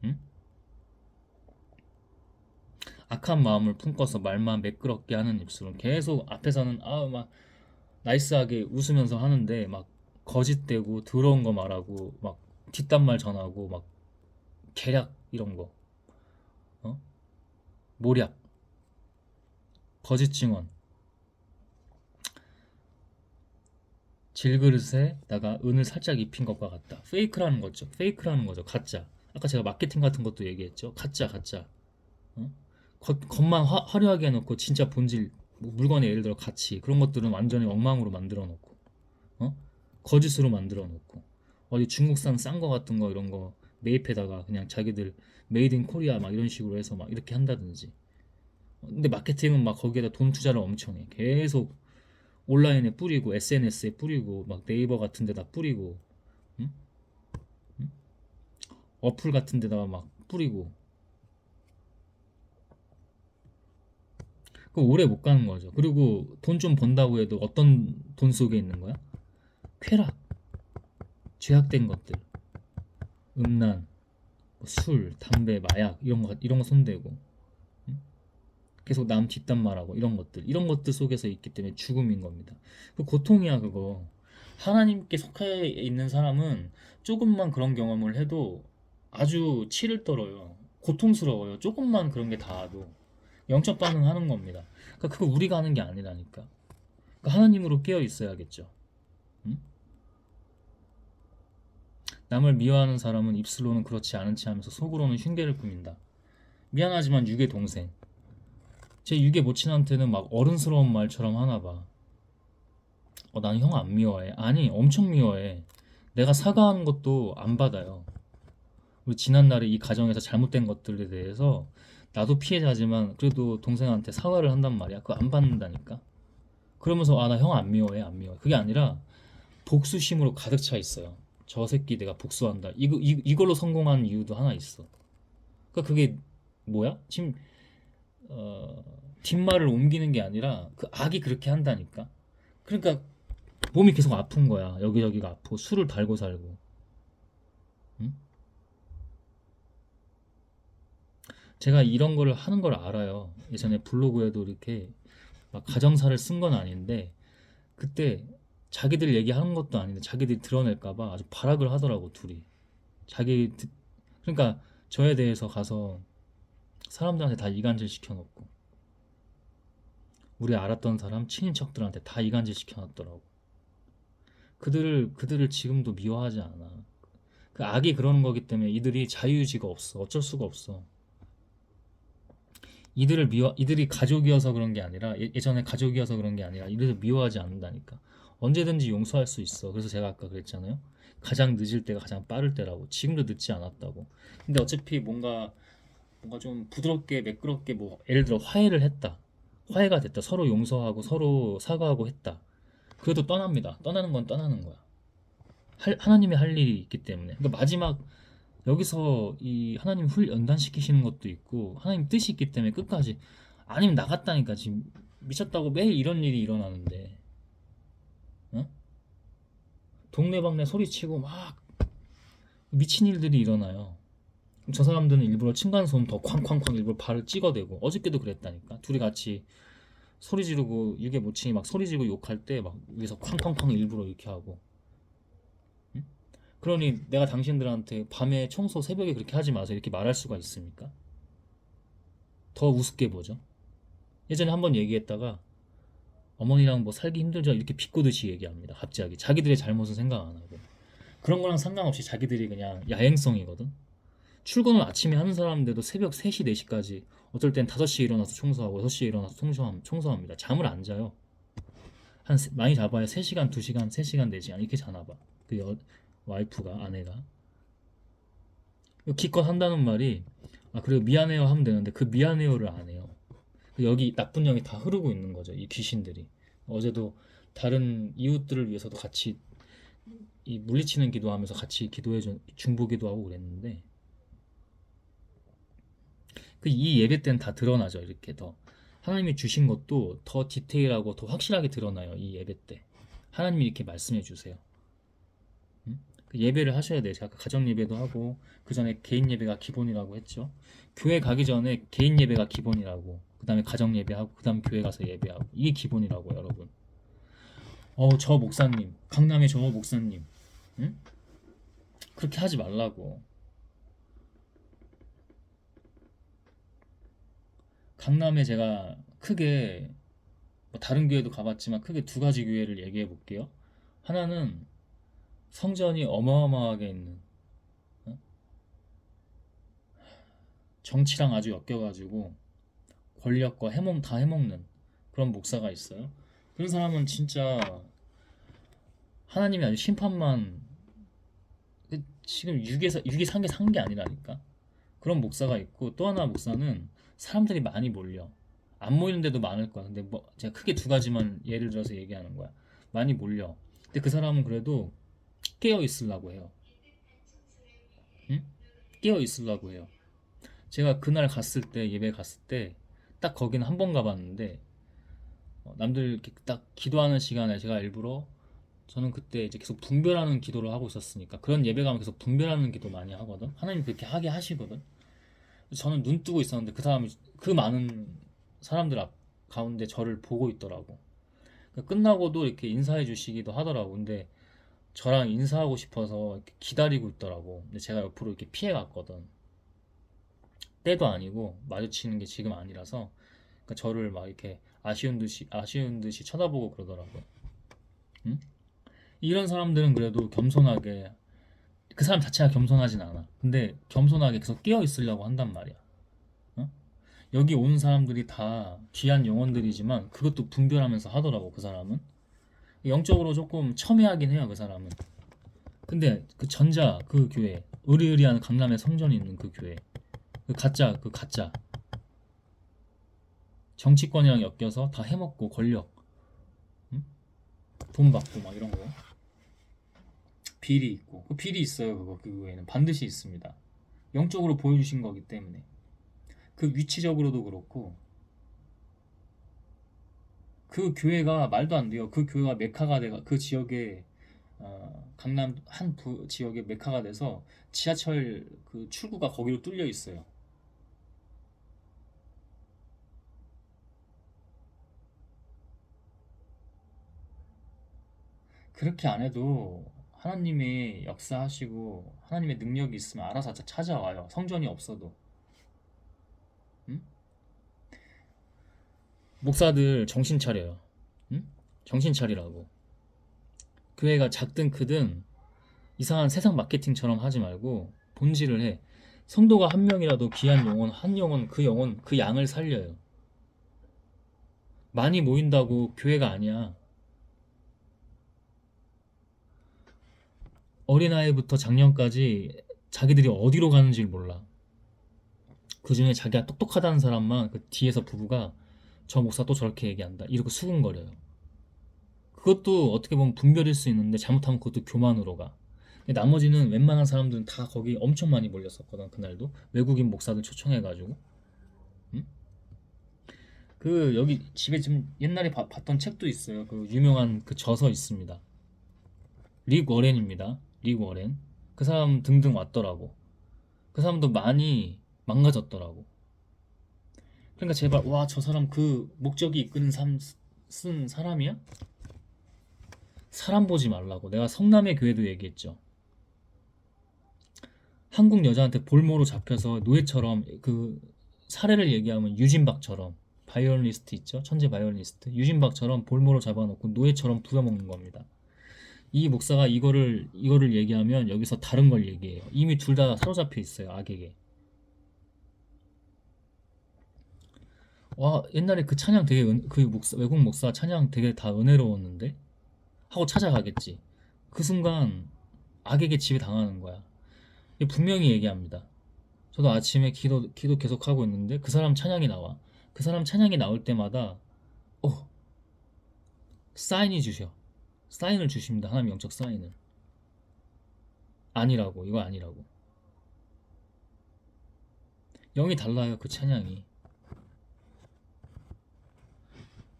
응? 악한 마음을 품고서 말만 매끄럽게 하는 입술은 계속 앞에서는 막 나이스하게 웃으면서 하는데 막 거짓되고 더러운 거 말하고 막 뒷담말 전하고 막 계략 이런 거, 어? 모략, 거짓 증언, 질그릇에다가 은을 살짝 입힌 것과 같다. 페이크라는 거죠. 가짜. 아까 제가 마케팅 같은 것도 얘기했죠. 가짜. 어? 겉만 화려하게 해놓고 진짜 본질 뭐 물건의 예를 들어 가치 그런 것들은 완전히 엉망으로 만들어 놓고 어? 거짓으로 만들어 놓고 어디 중국산 싼 거 같은 거 이런 거 매입해다가 그냥 자기들 메이드 인 코리아 막 이런 식으로 해서 막 이렇게 한다든지. 근데 마케팅은 막 거기에다 돈 투자를 엄청 해. 계속 온라인에 뿌리고 SNS에 뿌리고 막 네이버 같은 데다 뿌리고 응? 응? 어플 같은 데다가 막 뿌리고 그 오래 못 가는 거죠. 그리고 돈 좀 번다고 해도 어떤 돈 속에 있는 거야? 쾌락, 죄악된 것들, 음란, 뭐 술, 담배, 마약 이런 거 손대고 응? 계속 남 뒷담 말하고 이런 것들 속에서 있기 때문에 죽음인 겁니다. 그 고통이야 그거. 하나님께 속해 있는 사람은 조금만 그런 경험을 해도 아주 치를 떨어요. 고통스러워요. 조금만 그런 게 닿아도 영적 반응하는 겁니다. 그러니까 그거 우리가 하는 게 아니라니까. 그러니까 하나님으로 깨어 있어야겠죠. 응? 남을 미워하는 사람은 입술로는 그렇지 않은 체 하면서 속으로는 흉계를 꾸민다. 미안하지만 육의 동생. 제 육의 모친한테는 막 어른스러운 말처럼 하나 봐. 나는 형 안 미워해. 아니, 엄청 미워해. 내가 사과하는 것도 안 받아요. 우리 지난날에 이 가정에서 잘못된 것들에 대해서 나도 피해자지만 그래도 동생한테 사과를 한단 말이야. 그거 안 받는다니까. 그러면서 나 형 안 미워해, 안 미워해. 그게 아니라 복수심으로 가득 차 있어요. 저 새끼 내가 복수한다. 이걸로 성공한 이유도 하나 있어. 그러니까 그게 뭐야? 지금 어, 뒷말을 옮기는 게 아니라 그 악이 그렇게 한다니까. 그러니까 몸이 계속 아픈 거야. 여기저기가 아프고 술을 달고 살고. 응? 제가 이런 거를 하는 걸 알아요. 예전에 블로그에도 이렇게 막 가정사를 쓴 건 아닌데 그때 자기들 얘기하는 것도 아닌데 자기들이 드러낼까 봐 아주 발악을 하더라고 둘이. 그러니까 저에 대해서 가서 사람들한테 다 이간질 시켜놓고 우리 알았던 사람 친인척들한테 다 이간질 시켜놨더라고. 그들을 지금도 미워하지 않아. 그 악이 그러는 거기 때문에 이들이 자유의지가 없어. 어쩔 수가 없어. 이들이 가족이어서 그런 게 아니라 예전에 가족이어서 그런 게 아니라 이들을 미워하지 않는다니까. 언제든지 용서할 수 있어. 그래서 제가 아까 그랬잖아요. 가장 늦을 때가 가장 빠를 때라고. 지금도 늦지 않았다고. 근데 어차피 뭔가 좀 부드럽게 매끄럽게 뭐 예를 들어 화해를 했다. 화해가 됐다. 서로 용서하고 서로 사과하고 했다. 그래도 떠납니다. 떠나는 건 떠나는 거야. 하나님이 할 일이 있기 때문에. 그러니까 마지막 여기서 이 하나님 연단시키시는 것도 있고 하나님 뜻이 있기 때문에 끝까지 아니면 나갔다니까 지금 미쳤다고 매일 이런 일이 일어나는데 어? 동네방네 소리치고 막 미친 일들이 일어나요. 저 사람들은 일부러 층간소음 더 쾅쾅쾅 일부러 발을 찍어대고 어저께도 그랬다니까 둘이 같이 소리 지르고 이게 모친이 막 소리 지르고 욕할 때 막 위에서 쾅쾅쾅 일부러 이렇게 하고 응? 그러니 내가 당신들한테 밤에 청소 새벽에 그렇게 하지 마세요 이렇게 말할 수가 있습니까? 더 우습게 보죠. 예전에 한번 얘기했다가 어머니랑 뭐 살기 힘들죠 이렇게 비꼬듯이 얘기합니다. 갑자기 자기들의 잘못은 생각 안 하고 그런 거랑 상관없이 자기들이 그냥 야행성이거든. 출근을 아침에 하는 사람인데도 새벽 3시 4시까지 어떨 땐 5시에 일어나서 청소하고 6시에 일어나서 청소합니다. 잠을 안 자요. 많이 잡아야 3시간 2시간 3시간 4시간 이렇게 자나 봐. 와이프가 아내가 기껏 한다는 말이 그래요 미안해요 하면 되는데 그 미안해요를 안 해요. 여기 나쁜 영이 다 흐르고 있는 거죠. 이 귀신들이. 어제도 다른 이웃들을 위해서도 같이 이 물리치는 기도하면서 같이 중보기도하고 그랬는데 이 예배 때는 다 드러나죠. 이렇게 더 하나님이 주신 것도 더 디테일하고 더 확실하게 드러나요. 이 예배 때 하나님이 이렇게 말씀해 주세요. 응? 그 예배를 하셔야 돼요. 제가 아까 가정 예배도 하고 그 전에 개인 예배가 기본이라고 했죠. 교회 가기 전에 개인 예배가 기본이라고 그 다음에 가정 예배하고 그 다음 교회 가서 예배하고 이게 기본이라고 여러분. 저 목사님 강남의 저 목사님 응? 그렇게 하지 말라고. 강남에 제가 크게 뭐 다른 교회도 가봤지만 크게 두 가지 교회를 얘기해 볼게요. 하나는 성전이 어마어마하게 있는 어? 정치랑 아주 엮여가지고 권력과 다 해먹는 그런 목사가 있어요. 그런 사람은 진짜 하나님이 아주 심판만 지금 육이 산 게 아니라니까. 그런 목사가 있고 또 하나 목사는 사람들이 많이 몰려. 안 모이는데도 많을 거야. 근데 뭐 제가 크게 두 가지만 예를 들어서 얘기하는 거야. 많이 몰려. 근데 그 사람은 그래도 깨어 있으려고 해요. 응? 깨어 있으려고 해요. 제가 그날 갔을 때 예배 갔을 때 딱 거기는 한 번 가봤는데 남들 이렇게 딱 기도하는 시간에 제가 일부러 저는 그때 이제 계속 분별하는 기도를 하고 있었으니까 그런 예배 가면 계속 분별하는 기도 많이 하거든. 하나님 그렇게 하게 하시거든. 저는 눈 뜨고 있었는데 그 사람이 그 많은 사람들 가운데 저를 보고 있더라고. 그러니까 끝나고도 이렇게 인사해 주시기도 하더라고. 근데 저랑 인사하고 싶어서 이렇게 기다리고 있더라고. 근데 제가 옆으로 이렇게 피해 갔거든. 때도 아니고 마주치는 게 지금 아니라서, 그러니까 저를 막 이렇게 아쉬운 듯이 쳐다보고 그러더라고. 응? 이런 사람들은 그래도 겸손하게, 그 사람 자체가 겸손하진 않아. 근데 겸손하게 계속 끼어 있으려고 한단 말이야. 어? 여기 온 사람들이 다 귀한 영혼들이지만 그것도 분별하면서 하더라고, 그 사람은. 영적으로 조금 첨예하긴 해요, 그 사람은. 근데 그 교회, 으리으리한 강남에 성전이 있는 그 교회, 그 가짜 정치권이랑 엮여서 다 해먹고 권력, 응? 돈 받고 막 이런 거, 비리 있고, 그 비리 있어요. 그거 그 교회는 반드시 있습니다. 영적으로 보여주신 거기 때문에. 그 위치적으로도 그렇고, 그 교회가 말도 안 돼요. 그 교회가 메카가 돼가, 그 지역에, 강남 한 지역의 메카가 돼서 지하철 그 출구가 거기로 뚫려 있어요. 그렇게 안 해도 하나님의 역사하시고 하나님의 능력이 있으면 알아서 찾아와요. 성전이 없어도. 응? 목사들 정신 차려요. 응? 정신 차리라고. 교회가 작든 크든 이상한 세상 마케팅처럼 하지 말고 본질을 해. 성도가 한 명이라도 귀한 영혼, 한 영혼, 그 양을 살려요. 많이 모인다고 교회가 아니야. 어린아이부터 장년까지 자기들이 어디로 가는지 몰라. 그 중에 자기가 똑똑하다는 사람만 그 뒤에서 부부가 저 목사 또 저렇게 얘기한다, 이러고 수군거려요. 그것도 어떻게 보면 분별일 수 있는데 잘못하면 그것도 교만으로 가. 근데 나머지는 웬만한 사람들은 다 거기 엄청 많이 몰렸었거든, 그날도. 외국인 목사들 초청해가지고. 응? 그 여기 집에 지금 옛날에 봤던 책도 있어요. 그 유명한 그 저서 있습니다. 릭 워렌입니다. 릭 워렌. 그 사람 등등 왔더라고. 그 사람도 많이 망가졌더라고. 그러니까 제발, 와, 저 사람 그 목적이 이끄는 쓴 사람이야? 사람 보지 말라고. 내가 성남의 교회도 얘기했죠. 한국 여자한테 볼모로 잡혀서 노예처럼, 그 사례를 얘기하면 유진박처럼, 바이올리니스트 있죠? 천재 바이올리니스트. 유진박처럼 볼모로 잡아놓고 노예처럼 부려먹는 겁니다. 이 목사가 이거를 얘기하면 여기서 다른 걸 얘기해요. 이미 둘 다 사로잡혀 있어요, 악에게. 와, 옛날에 그 찬양 되게 외국 목사 찬양 되게 다 은혜로웠는데 하고 찾아가겠지. 그 순간 악에게 지배당하는 거야. 분명히 얘기합니다. 저도 아침에 기도 계속 하고 있는데 그 사람 찬양이 나와. 그 사람 찬양이 나올 때마다 어 사인이 주셔. 사인을 주십니다. 하나님 영적 사인을. 아니라고, 이거 아니라고. 영이 달라요, 그 찬양이.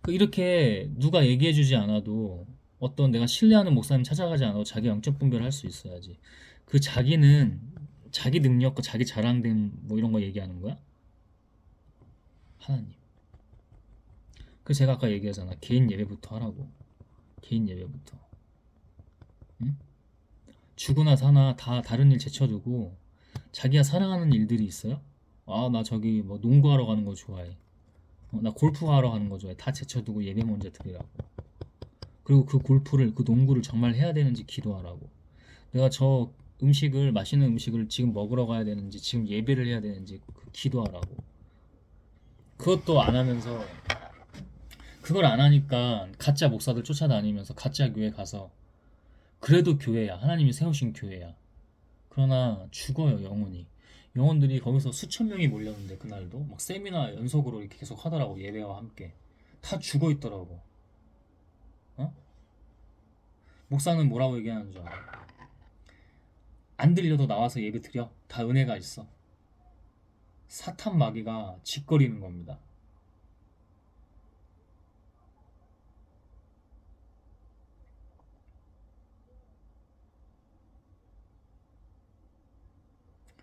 이렇게 누가 얘기해주지 않아도, 어떤 내가 신뢰하는 목사님 찾아가지 않아도 자기 영적 분별을 할 수 있어야지. 그 자기는 자기 능력과 자기 자랑된 뭐 이런 거 얘기하는 거야? 하나님. 그 제가 아까 얘기하잖아. 개인 예배부터 하라고. 개인 예배부터. 응? 죽으나 사나 다 다른 일 제쳐두고 자기가 사랑하는 일들이 있어요? 아, 나 저기 뭐 농구하러 가는 거 좋아해. 나 골프하러 가는 거 좋아해. 다 제쳐두고 예배 먼저 드리라고. 그리고 그 농구를 정말 해야 되는지 기도하라고. 내가 저 맛있는 음식을 지금 먹으러 가야 되는지, 지금 예배를 해야 되는지 기도하라고. 그것도 안 하면서, 그걸 안 하니까 가짜 목사들 쫓아다니면서 가짜 교회 가서, 그래도 교회야. 하나님이 세우신 교회야. 그러나 죽어요, 영혼이. 영혼들이 거기서 수천 명이 몰렸는데, 그날도 막 세미나 연속으로 이렇게 계속 하더라고, 예배와 함께. 다 죽어 있더라고. 어? 목사는 뭐라고 얘기하는 줄 알아? 안 들려도 나와서 예배 드려. 다 은혜가 있어. 사탄 마귀가 짓거리는 겁니다.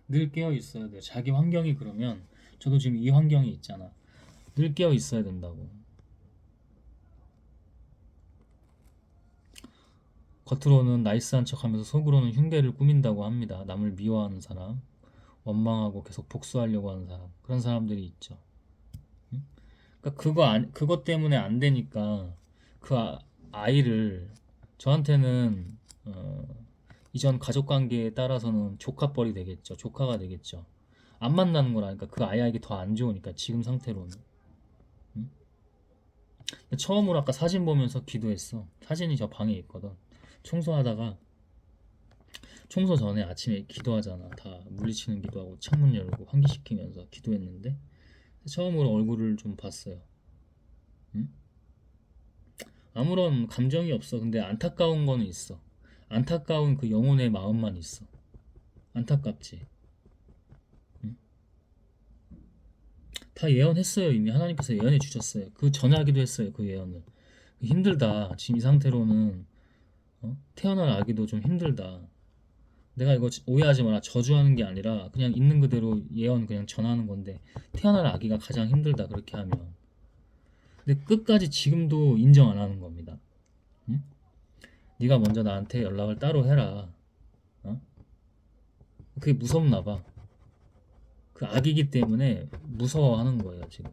늘 깨어 있어야 돼. 자기 환경이 그러면, 저도 지금 이 환경이 있잖아. 늘 깨어 있어야 된다고. 겉으로는 나이스한 척하면서 속으로는 흉계를 꾸민다고 합니다. 남을 미워하는 사람, 원망하고 계속 복수하려고 하는 사람, 그런 사람들이 있죠. 응? 그러니까 그것 때문에 안 되니까 그 아이를 저한테는 이전 가족 관계에 따라서는 조카뻘이 되겠죠. 조카가 되겠죠. 안 만나는 거라니까 그 아이에게 더 안 좋으니까 지금 상태로는. 응? 처음으로 아까 사진 보면서 기도했어. 사진이 저 방에 있거든. 청소하다가 청소 전에 아침에 기도하잖아. 다 물리치는 기도하고 창문 열고 환기시키면서 기도했는데 처음으로 얼굴을 좀 봤어요. 응? 아무런 감정이 없어. 근데 안타까운 거는 있어. 안타까운 그 영혼의 마음만 있어. 안타깝지. 응? 다 예언했어요. 이미 하나님께서 예언해 주셨어요. 그 전하기도 했어요. 그 예언을. 힘들다. 지금 이 상태로는 태어날 아기도 좀 힘들다. 내가 이거 오해하지 마라. 저주하는 게 아니라 그냥 있는 그대로 예언 그냥 전하는 건데 태어날 아기가 가장 힘들다. 그렇게 하면. 근데 끝까지 지금도 인정 안 하는 겁니다. 응? 네가 먼저 나한테 연락을 따로 해라. 어? 그게 무섭나 봐. 그 악이기 때문에 무서워하는 거예요, 지금.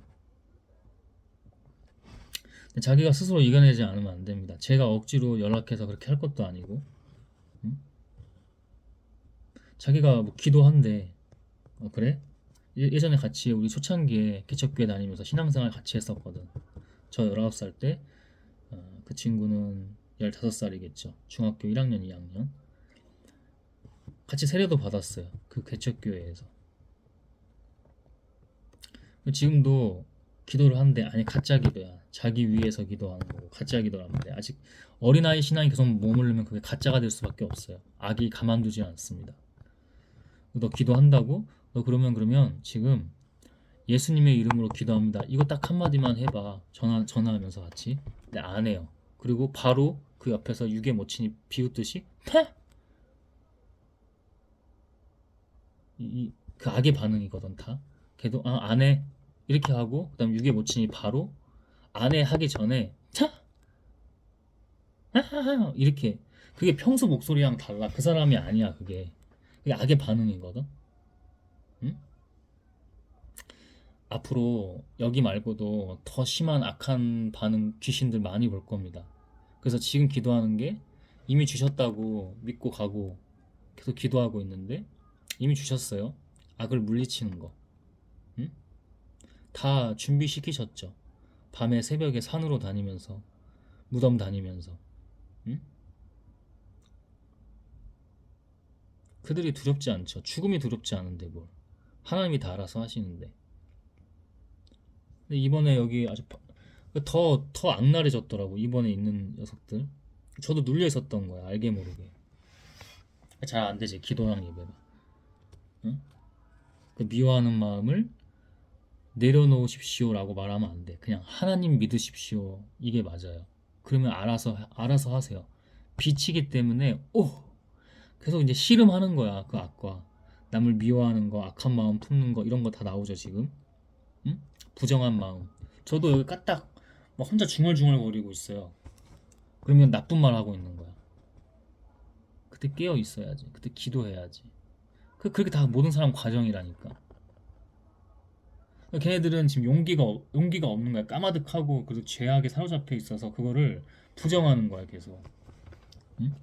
자기가 스스로 이겨내지 않으면 안 됩니다. 제가 억지로 연락해서 그렇게 할 것도 아니고. 응? 자기가 뭐 기도한대. 그래? 예전에 같이 우리 초창기에 개척교회 다니면서 신앙생활 같이 했었거든. 저 19살 때, 그 친구는 15살이겠죠. 중학교 1학년, 2학년. 같이 세례도 받았어요. 그 개척교회에서. 지금도 기도를 하는데 아니 가짜 기도야. 자기 위해서 기도하는 거고 가짜 기도를 하는데 아직 어린아이 신앙이 계속 머무르면 그게 가짜가 될 수밖에 없어요. 악이 가만두지 않습니다. 너 기도한다고? 너 그러면 지금 예수님의 이름으로 기도합니다. 이거 딱 한마디만 해봐. 전화하면서 같이. 근데 안 해요. 그리고 바로 그 옆에서 유괴 모친이 비웃듯이 패! 그 악의 반응이거든 다. 걔도 안 해. 이렇게 하고 그다음 유괴 모친이 바로 안 해 하기 전에 차! 이렇게 그게 평소 목소리랑 달라. 그 사람이 아니야 그게 악의 반응이거든. 응? 앞으로 여기 말고도 더 심한 악한 반응 귀신들 많이 볼 겁니다. 그래서 지금 기도하는 게 이미 주셨다고 믿고 가고 계속 기도하고 있는데 이미 주셨어요. 악을 물리치는 거. 응? 다 준비시키셨죠. 밤에 새벽에 산으로 다니면서 무덤 다니면서. 응? 그들이 두렵지 않죠. 죽음이 두렵지 않은데 뭘. 하나님이 다 알아서 하시는데. 근데 이번에 여기 아주 더 악랄해졌더라고. 이번에 있는 녀석들. 저도 눌려 있었던 거야. 알게 모르게. 잘 안 되지. 기도랑 예배가. 응? 그 미워하는 마음을 내려놓으십시오라고 말하면 안 돼. 그냥 하나님 믿으십시오. 이게 맞아요. 그러면 알아서 하세요. 빛이기 때문에 계속 이제 씨름하는 거야. 그 악과 남을 미워하는 거, 악한 마음 품는 거 이런 거 다 나오죠 지금. 응? 부정한 마음. 저도 여기 까딱 막 혼자 중얼중얼 거리고 있어요. 그러면 나쁜 말 하고 있는 거야. 그때 깨어 있어야지. 그때 기도해야지. 그렇게 다 모든 사람 과정이라니까. 걔네들은 지금 용기가 없는 거야. 까마득하고 그리고 죄악에 사로잡혀 있어서 그거를 부정하는 거야 계속. 응?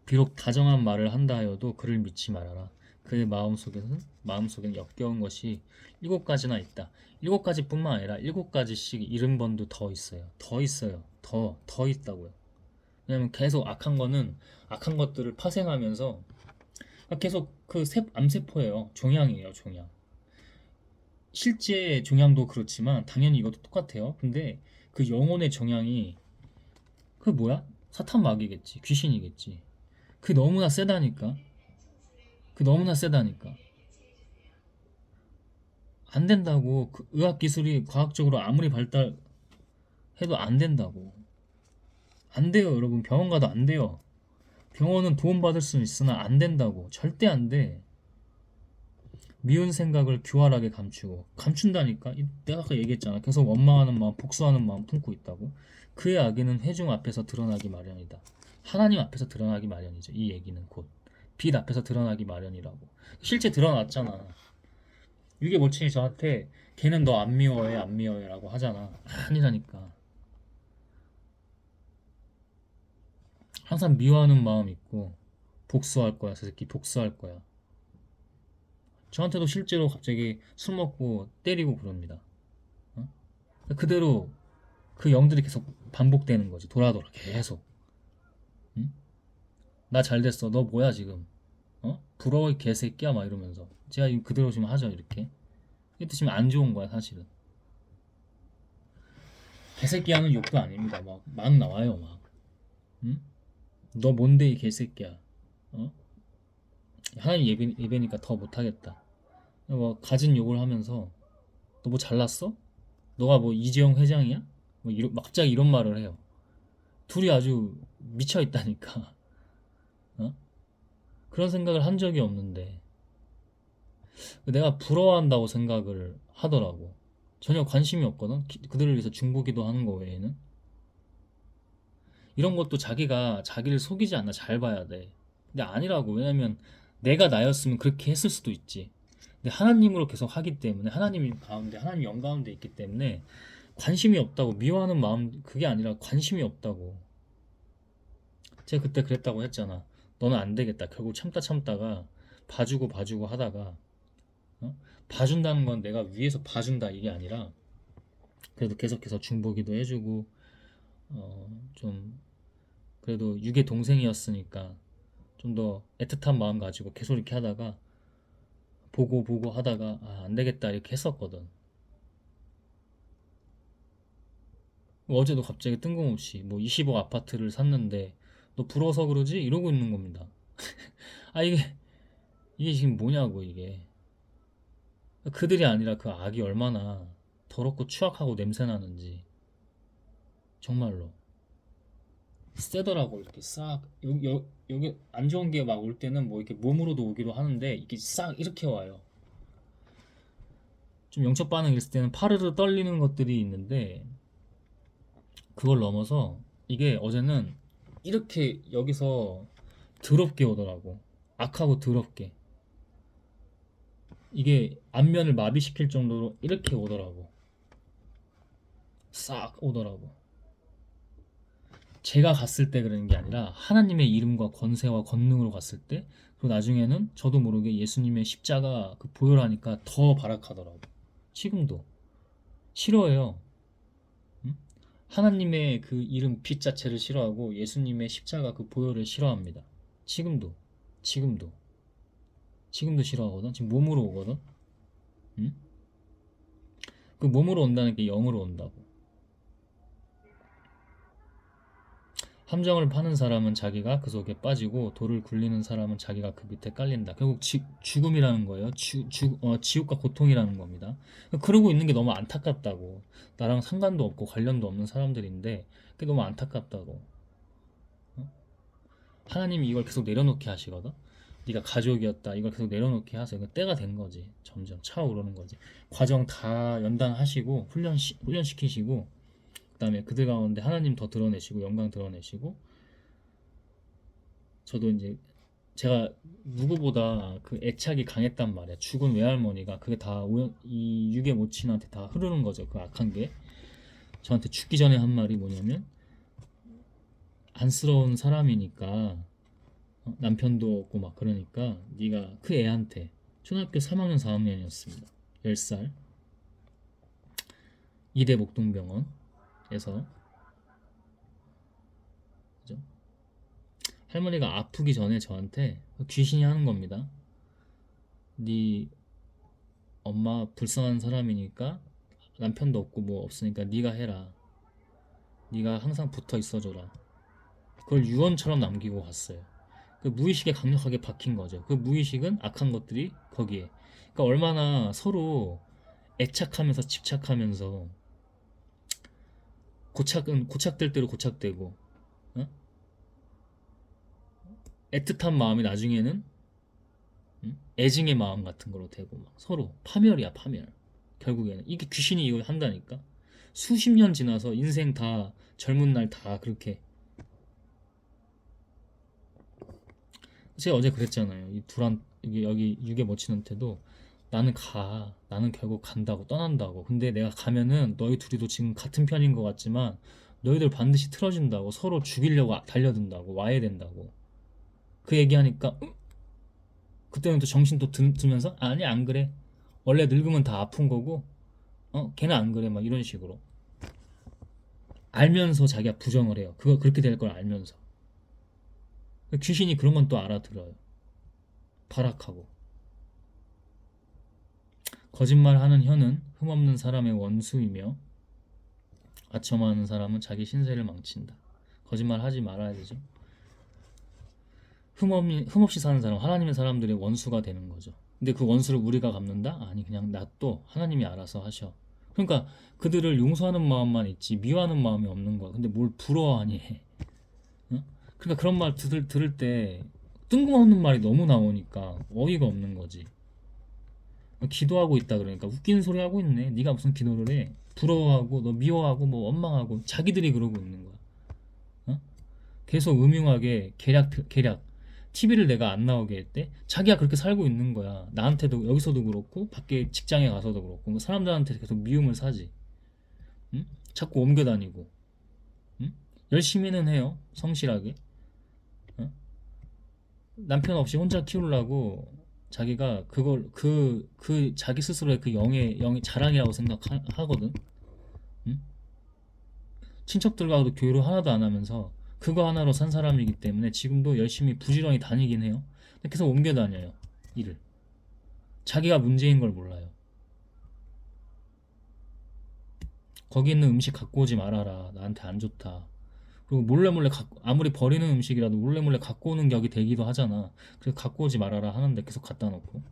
비록 다정한 말을 한다 하여도 그를 믿지 말아라. 그의 마음속에는 역겨운 것이 7가지나 있다. 7가지뿐만 아니라 7가지씩 70번도 더 있어요. 더 있어요. 더 있다고요. 왜냐면 계속 악한 것들을 파생하면서 계속 그 암세포예요. 종양이에요, 종양. 실제 종양도 그렇지만 당연히 이것도 똑같아요. 근데 그 영혼의 종양이 그 뭐야? 사탄 마귀겠지. 귀신이겠지. 그 너무나 세다니까. 그 너무나 세다니까. 안 된다고. 그 의학 기술이 과학적으로 아무리 발달해도 안 된다고. 안 돼요, 여러분. 병원 가도 안 돼요. 병원은 도움 받을 수는 있으나 안 된다고. 절대 안 돼. 미운 생각을 교활하게 감추고 감춘다니까. 내가 아까 얘기했잖아. 계속 원망하는 마음, 복수하는 마음 품고 있다고. 그의 악의는 회중 앞에서 드러나기 마련이다. 하나님 앞에서 드러나기 마련이죠. 이 얘기는 곧 빛 앞에서 드러나기 마련이라고. 실제 드러났잖아. 이게 모친이 저한테 걔는 너 안 미워해 안 미워해 라고 하잖아. 아니라니까. 항상 미워하는 마음 있고 복수할 거야. 저 새끼 복수할 거야. 저한테도 실제로 갑자기 술 먹고 때리고 그럽니다. 어? 그대로 그 영들이 계속 반복되는 거지. 돌아 계속. 응? 나 잘 됐어. 너 뭐야 지금? 어? 부러워 이 개새끼야 막 이러면서 제가 그대로 지금 하죠 이렇게. 이때 지금 안 좋은 거야 사실은. 개새끼 하는 욕도 아닙니다. 막 나와요 막. 응? 너 뭔데 이 개새끼야? 어? 하나님 예배니까 더 못하겠다. 뭐 가진 욕을 하면서 너 뭐 잘났어? 너가 뭐 이재용 회장이야? 갑자기 이런 말을 해요. 둘이 아주 미쳐 있다니까. 어? 그런 생각을 한 적이 없는데 내가 부러워한다고 생각을 하더라고. 전혀 관심이 없거든. 그들을 위해서 중보기도 하는 거 외에는. 이런 것도 자기가 자기를 속이지 않나 잘 봐야 돼. 근데 아니라고. 왜냐면 내가 나였으면 그렇게 했을 수도 있지. 근데 하나님으로 계속 하기 때문에 하나님 영 가운데 있기 때문에 관심이 없다고. 미워하는 마음 그게 아니라 관심이 없다고. 제가 그때 그랬다고 했잖아. 너는 안 되겠다. 결국 참다가 봐주고 하다가 어? 봐준다는 건 내가 위에서 봐준다 이게 아니라 그래도 계속해서 중보기도 해주고 좀 그래도 육의 동생이었으니까 좀 더 애틋한 마음 가지고 계속 이렇게 하다가 보고 하다가 안 되겠다 이렇게 했었거든. 어제도 갑자기 뜬금없이 뭐 20억 아파트를 샀는데 너 부러워서 그러지? 이러고 있는 겁니다. 아 이게 지금 뭐냐고 이게. 그들이 아니라 그 악이 얼마나 더럽고 추악하고 냄새나는지 정말로 세더라고. 이렇게 싹 여기 안 좋은 게 막 올 때는 뭐 이렇게 몸으로도 오기도 하는데 이게 싹 이렇게 와요. 좀 영적 반응 있을 때는 파르르 떨리는 것들이 있는데 그걸 넘어서 이게 어제는 이렇게 여기서 더럽게 오더라고. 악하고 더럽게. 이게 안면을 마비시킬 정도로 이렇게 오더라고. 싹 오더라고. 제가 갔을 때 그러는 게 아니라 하나님의 이름과 권세와 권능으로 갔을 때, 그리고 나중에는 저도 모르게 예수님의 십자가 그 보혈하니까 더 발악하더라고. 지금도 싫어해요. 응? 하나님의 그 이름 빛 자체를 싫어하고 예수님의 십자가 그 보혈을 싫어합니다. 지금도 지금도 지금도 싫어하거든. 지금 몸으로 오거든. 응? 그 몸으로 온다는 게 영으로 온다고. 함정을 파는 사람은 자기가 그 속에 빠지고 돌을 굴리는 사람은 자기가 그 밑에 깔린다. 결국 죽음이라는 거예요. 지옥과 고통이라는 겁니다. 그러고 있는 게 너무 안타깝다고. 나랑 상관도 없고 관련도 없는 사람들인데 그게 너무 안타깝다고. 어? 하나님이 이걸 계속 내려놓게 하시거든. 네가 가족이었다. 이걸 계속 내려놓게 하세요. 때가 된 거지. 점점 차오르는 거지. 과정 다 연단하시고 훈련시키시고 그다음에 그들 가운데 하나님 더 드러내시고 영광 드러내시고 저도 이제 제가 누구보다 그 애착이 강했단 말이야. 죽은 외할머니가 그게 다 이 육의 모친한테 다 흐르는 거죠. 그 악한 게 저한테 죽기 전에 한 말이 뭐냐면 안쓰러운 사람이니까 남편도 없고 막 그러니까 네가 그 애한테 초등학교 3학년 4학년이었습니다. 10살 이대 목동병원에서 그죠? 할머니가 아프기 전에 저한테 귀신이 하는 겁니다. 네 엄마 불쌍한 사람이니까 남편도 없고 뭐 없으니까 네가 해라. 네가 항상 붙어 있어줘라. 그걸 유언처럼 남기고 갔어요. 그 무의식에 강력하게 박힌 거죠. 그 무의식은 악한 것들이 거기에. 그러니까 얼마나 서로 애착하면서 집착하면서 고착될 대로 고착되고 어? 애틋한 마음이 나중에는 애증의 마음 같은 걸로 되고 막 서로 파멸이야 파멸. 결국에는 이게 귀신이 이걸 한다니까. 수십 년 지나서 인생 다 젊은 날 다 그렇게. 제가 어제 그랬잖아요. 이 둘한 여기 육에 묻히는데도 나는 결국 간다고 떠난다고. 근데 내가 가면은 너희 둘이도 지금 같은 편인 것 같지만 너희들 반드시 틀어진다고. 서로 죽이려고 달려든다고. 와야 된다고. 그 얘기하니까 그때는 또 정신 또 들면서 아니 안 그래. 원래 늙으면 다 아픈 거고 걔는 안 그래 막 이런 식으로 알면서 자기가 부정을 해요. 그거 그렇게 될 걸 알면서. 귀신이 그런 건 또 알아들어요. 발악하고. 거짓말하는 혀는 흠없는 사람의 원수이며 아첨하는 사람은 자기 신세를 망친다. 거짓말 하지 말아야 되죠. 흠없이 사는 사람, 하나님의 사람들의 원수가 되는 거죠. 근데 그 원수를 우리가 갚는다? 아니 그냥 놔둬. 하나님이 알아서 하셔. 그러니까 그들을 용서하는 마음만 있지 미워하는 마음이 없는 거야. 근데 뭘 부러워하니 해. 응? 그러니까 그런 말 들을 때 뜬금없는 말이 너무 나오니까 어이가 없는 거지. 기도하고 있다 그러니까 웃기는 소리 하고 있네. 네가 무슨 기도를 해? 부러워하고 너 미워하고 뭐 원망하고 자기들이 그러고 있는 거야. 어? 계속 음흉하게 계략 TV를 내가 안 나오게 했대. 자기가 그렇게 살고 있는 거야. 나한테도 여기서도 그렇고 밖에 직장에 가서도 그렇고 사람들한테 계속 미움을 사지. 응? 자꾸 옮겨 다니고. 응? 열심히는 해요. 성실하게. 어? 남편 없이 혼자 키우려고 자기가 그걸 그 자기 스스로의 그 영의 자랑이라고 생각하거든. 응? 친척들과도 교류를 하나도 안 하면서 그거 하나로 산 사람이기 때문에 지금도 열심히 부지런히 다니긴 해요. 근데 계속 옮겨 다녀요. 일을. 자기가 문제인 걸 몰라요. 거기 있는 음식 갖고 오지 말아라. 나한테 안 좋다. 그리고 아무리 버리는 음식이라도 몰래 갖고 오는 격이 되기도 하잖아. 그래서 갖고 오지 말아라 하는데 계속 갖다 놓고.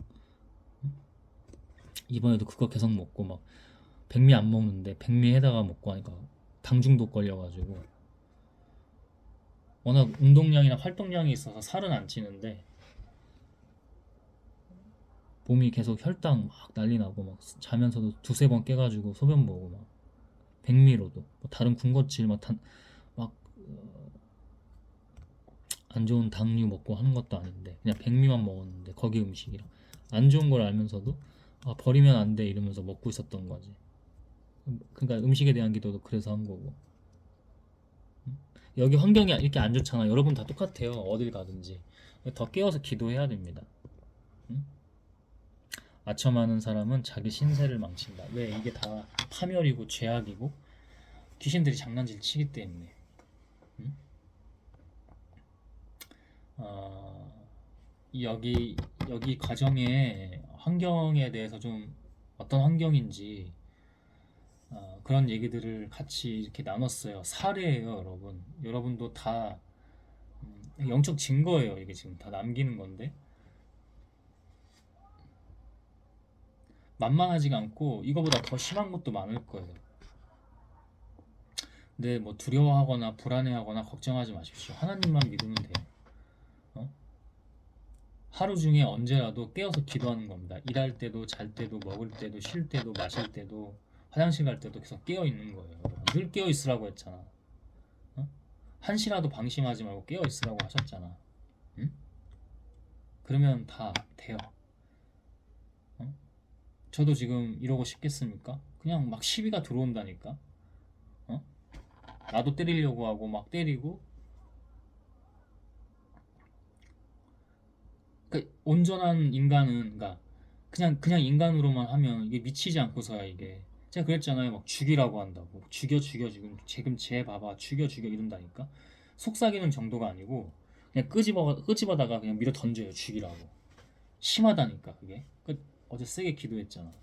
이번에도 그거 계속 먹고 막 백미 안 먹는데 백미에다가 먹고 하니까 당 중독 걸려가지고 워낙 운동량이나 활동량이 있어서 살은 안 찌는데 몸이 계속 혈당 막 난리 나고 막 자면서도 두세 번 깨가지고 소변 보고 막 백미로도 뭐 다른 군것질 막안 좋은 당류 먹고 하는 것도 아닌데 그냥 백미만 먹었는데 거기 음식이랑 안 좋은 걸 알면서도 버리면 안 돼 이러면서 먹고 있었던 거지. 그러니까 음식에 대한 기도도 그래서 한 거고. 여기 환경이 이렇게 안 좋잖아. 여러분 다 똑같아요. 어딜 가든지 더 깨워서 기도해야 됩니다. 응? 아첨하는 사람은 자기 신세를 망친다. 왜? 이게 다 파멸이고 죄악이고 귀신들이 장난질 치기 때문에. 응? 어, 여기 과정의 환경에 대해서 좀 어떤 환경인지 그런 얘기들을 같이 이렇게 나눴어요. 사례예요, 여러분. 여러분도 다 영적 증거예요. 이게 지금 다 남기는 건데 만만하지가 않고 이거보다 더 심한 것도 많을 거예요. 근데 뭐 두려워하거나 불안해하거나 걱정하지 마십시오. 하나님만 믿으면 돼요. 어? 하루 중에 언제라도 깨어서 기도하는 겁니다. 일할 때도, 잘 때도, 먹을 때도, 쉴 때도, 마실 때도, 화장실 갈 때도 계속 깨어 있는 거예요. 늘 깨어 있으라고 했잖아. 어? 한시라도 방심하지 말고 깨어 있으라고 하셨잖아. 응? 그러면 다 돼요. 어? 저도 지금 이러고 싶겠습니까? 그냥 막 시비가 들어온다니까. 어? 나도 때리려고 하고 막 때리고. 그러니까 온전한 인간은 그러니까 그냥 인간으로만 하면 이게 미치지 않고서야 이게. 제가 그랬잖아요. 막 죽이라고 한다고. 죽여 지금 쟤 봐봐. 죽여 이런다니까. 속삭이는 정도가 아니고 그냥 끄집어다가 그냥 밀어 던져요. 죽이라고. 심하다니까 그게. 어제 세게 기도했잖아.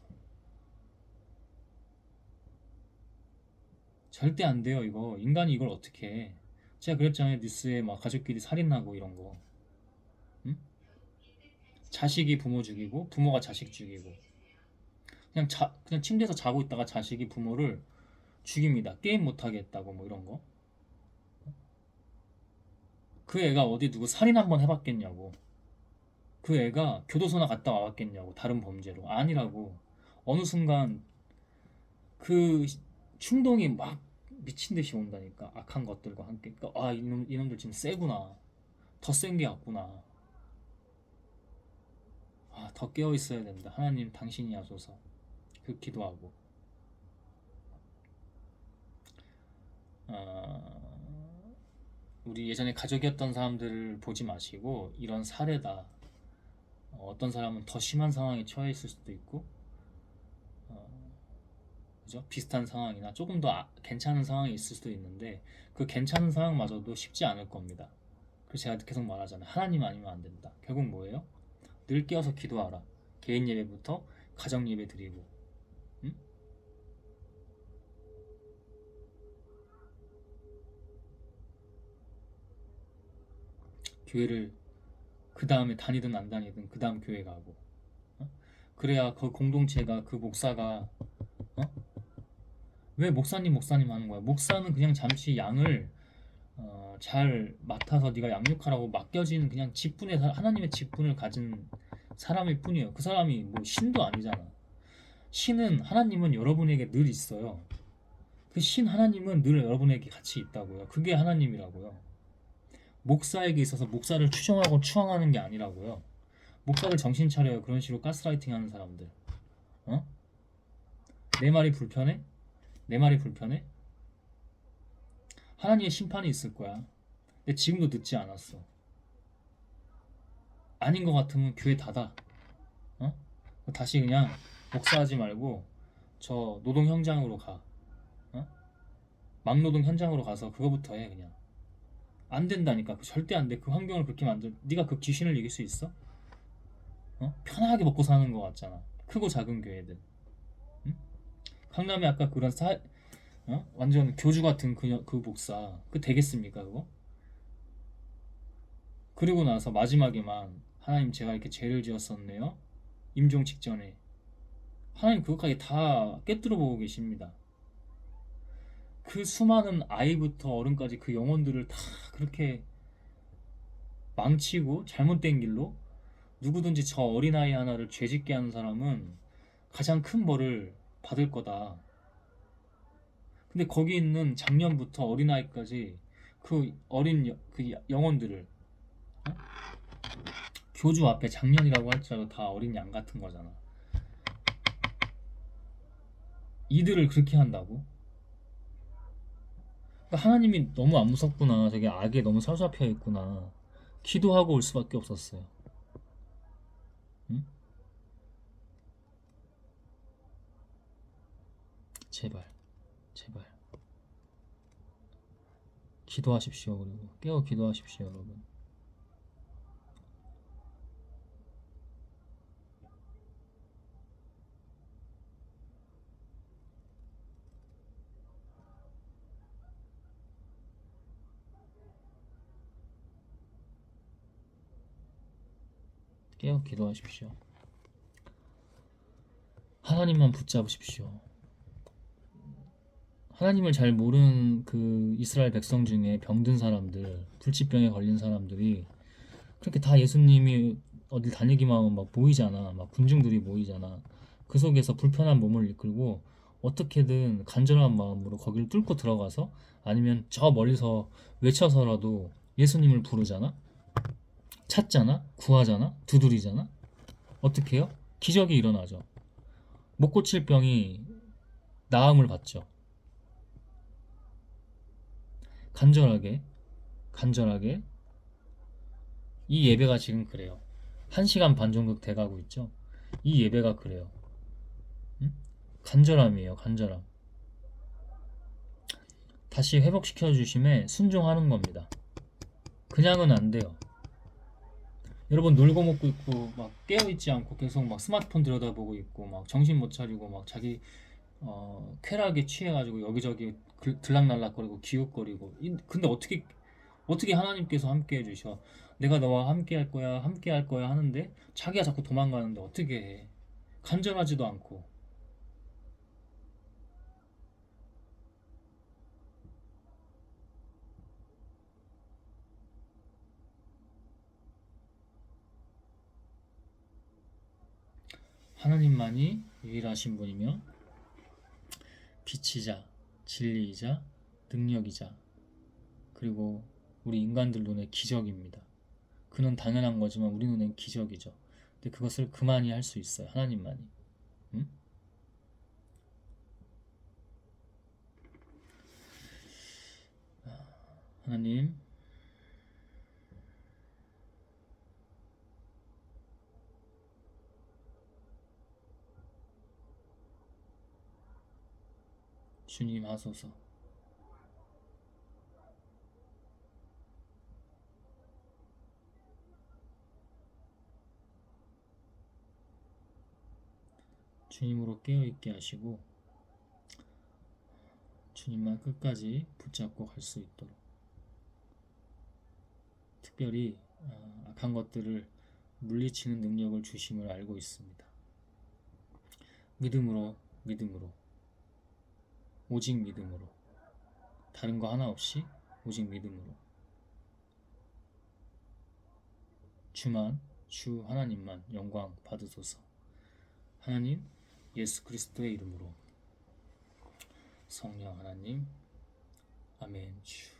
절대 안 돼요 이거. 인간이 이걸 어떻게 해. 제가 그랬잖아요. 뉴스에 막 가족끼리 살인하고 이런 거. 응? 자식이 부모 죽이고 부모가 자식 죽이고 그냥 침대에서 자고 있다가 자식이 부모를 죽입니다. 게임 못하게 했다고 뭐 이런 거. 그 애가 어디 누구 살인 한번 해봤겠냐고. 그 애가 교도소나 갔다 와봤겠냐고, 다른 범죄로. 아니라고. 어느 순간 그 충동이 막 미친 듯이 온다니까, 악한 것들과 함께. 그러니까 아, 이놈들 지금 세구나, 더 센 게 같구나. 아, 더 깨어 있어야 된다. 하나님 당신이 하소서. 그 기도하고. 어, 우리 예전에 가족이었던 사람들을 보지 마시고 이런 사례다. 어떤 사람은 더 심한 상황에 처해 있을 수도 있고, 어, 그죠? 비슷한 상황이나 조금 더 괜찮은 상황이 있을 수도 있는데, 그 괜찮은 상황마저도 쉽지 않을 겁니다. 그래서 제가 계속 말하잖아요. 하나님 아니면 안 된다. 결국 뭐예요? 늘 깨어서 기도하라. 개인 예배부터 가정 예배 드리고, 응? 교회를 그 다음에 다니든 안 다니든 그 다음 교회 가고, 어? 그래야 그 공동체가, 그 목사가, 어? 왜 목사님 하는 거야? 목사는 그냥 잠시 양을 잘 맡아서 네가 양육하라고 맡겨진 그냥 직분의 하나님의 직분을 가진 사람일 뿐이에요. 그 사람이 뭐 신도 아니잖아. 신은, 하나님은 여러분에게 늘 있어요. 그 신 하나님은 늘 여러분에게 같이 있다고요. 그게 하나님이라고요. 목사에게 있어서 목사를 추종하고 추앙하는 게 아니라고요. 목사를 정신 차려요. 그런 식으로 가스라이팅 하는 사람들. 어? 내 말이 불편해? 내 말이 불편해? 하나님의 심판이 있을 거야. 근데 지금도 늦지 않았어. 아닌 것 같으면 교회 닫아. 어? 다시 그냥 목사하지 말고 저 노동 현장으로 가. 어? 막노동 현장으로 가서 그거부터 해 그냥. 안 된다니까. 그 절대 안 돼. 그 환경을 그렇게 만들. 네가 그 귀신을 이길 수 있어? 어? 편하게 먹고 사는 거 같잖아. 크고 작은 교회들. 응? 강남에 아까 그런 완전 교주 같은 그 목사 그 되겠습니까 그거? 그리고 나서 마지막에만 하나님 제가 이렇게 죄를 지었었네요. 임종 직전에 하나님 그것까지 다 꿰뚫어 보고 계십니다. 그 수많은 아이부터 어른까지 그 영혼들을 다 그렇게 망치고 잘못된 길로, 누구든지 저 어린아이 하나를 죄짓게 하는 사람은 가장 큰 벌을 받을 거다. 근데 거기 있는 장년부터 어린아이까지 그 그 영혼들을, 어? 교주 앞에 장년이라고 할지라도 다 어린 양 같은 거잖아. 이들을 그렇게 한다고? 그러니까 하나님이 너무 안 무섭구나. 저게 악에 너무 사로잡혀 있구나. 기도하고 올 수밖에 없었어요. 응? 제발, 제발. 기도하십시오. 그리고 깨어 기도하십시오, 여러분. 깨어 기도하십시오. 하나님만 붙잡으십시오. 하나님을 잘 모르는 그 이스라엘 백성 중에 병든 사람들, 불치병에 걸린 사람들이 그렇게 다 예수님이 어딜 다니기만 하면 막 모이잖아. 막 군중들이 모이잖아. 그 속에서 불편한 몸을 이끌고 어떻게든 간절한 마음으로 거기를 뚫고 들어가서, 아니면 저 멀리서 외쳐서라도 예수님을 부르잖아. 찾잖아. 구하잖아. 두드리잖아. 어떻게 해요? 기적이 일어나죠. 못 고칠 병이 나음을 받죠. 간절하게, 간절하게. 이 예배가 지금 그래요. 1시간 반 정도 돼가고 있죠. 이 예배가 그래요. 응? 간절함이에요. 간절함. 다시 회복시켜 주심에 순종하는 겁니다. 그냥은 안 돼요. 여러분 놀고 먹고 있고 막 깨어 있지 않고 계속 막 스마트폰 들여다보고 있고 막 정신 못 차리고 막 자기 쾌락에 취해가지고 여기저기 들락날락거리고 기웃거리고, 근데 어떻게 하나님께서 함께 해주셔? 내가 너와 함께 할 거야, 함께 할 거야 하는데 자기가 자꾸 도망가는데 어떻게 해? 간절하지도 않고. 하나님만이 유일하신 분이며 빛이자 진리이자 능력이자 그리고 우리 인간들 눈에 기적입니다. 그는 당연한 거지만 우리 눈엔 기적이죠. 근데 그것을 그만이 할 수 있어요. 하나님만이. 응? 하나님, 주님 하소서. 주님으로 깨어있게 하시고 주님만 끝까지 붙잡고 갈 수 있도록 특별히 악한 것들을 물리치는 능력을 주심을 알고 있습니다. 믿음으로, 믿음으로, 오직 믿음으로, 다른 거 하나 없이 오직 믿음으로 주만, 주 하나님만 영광 받으소서. 하나님 예수 그리스도의 이름으로 성령 하나님 아멘. 주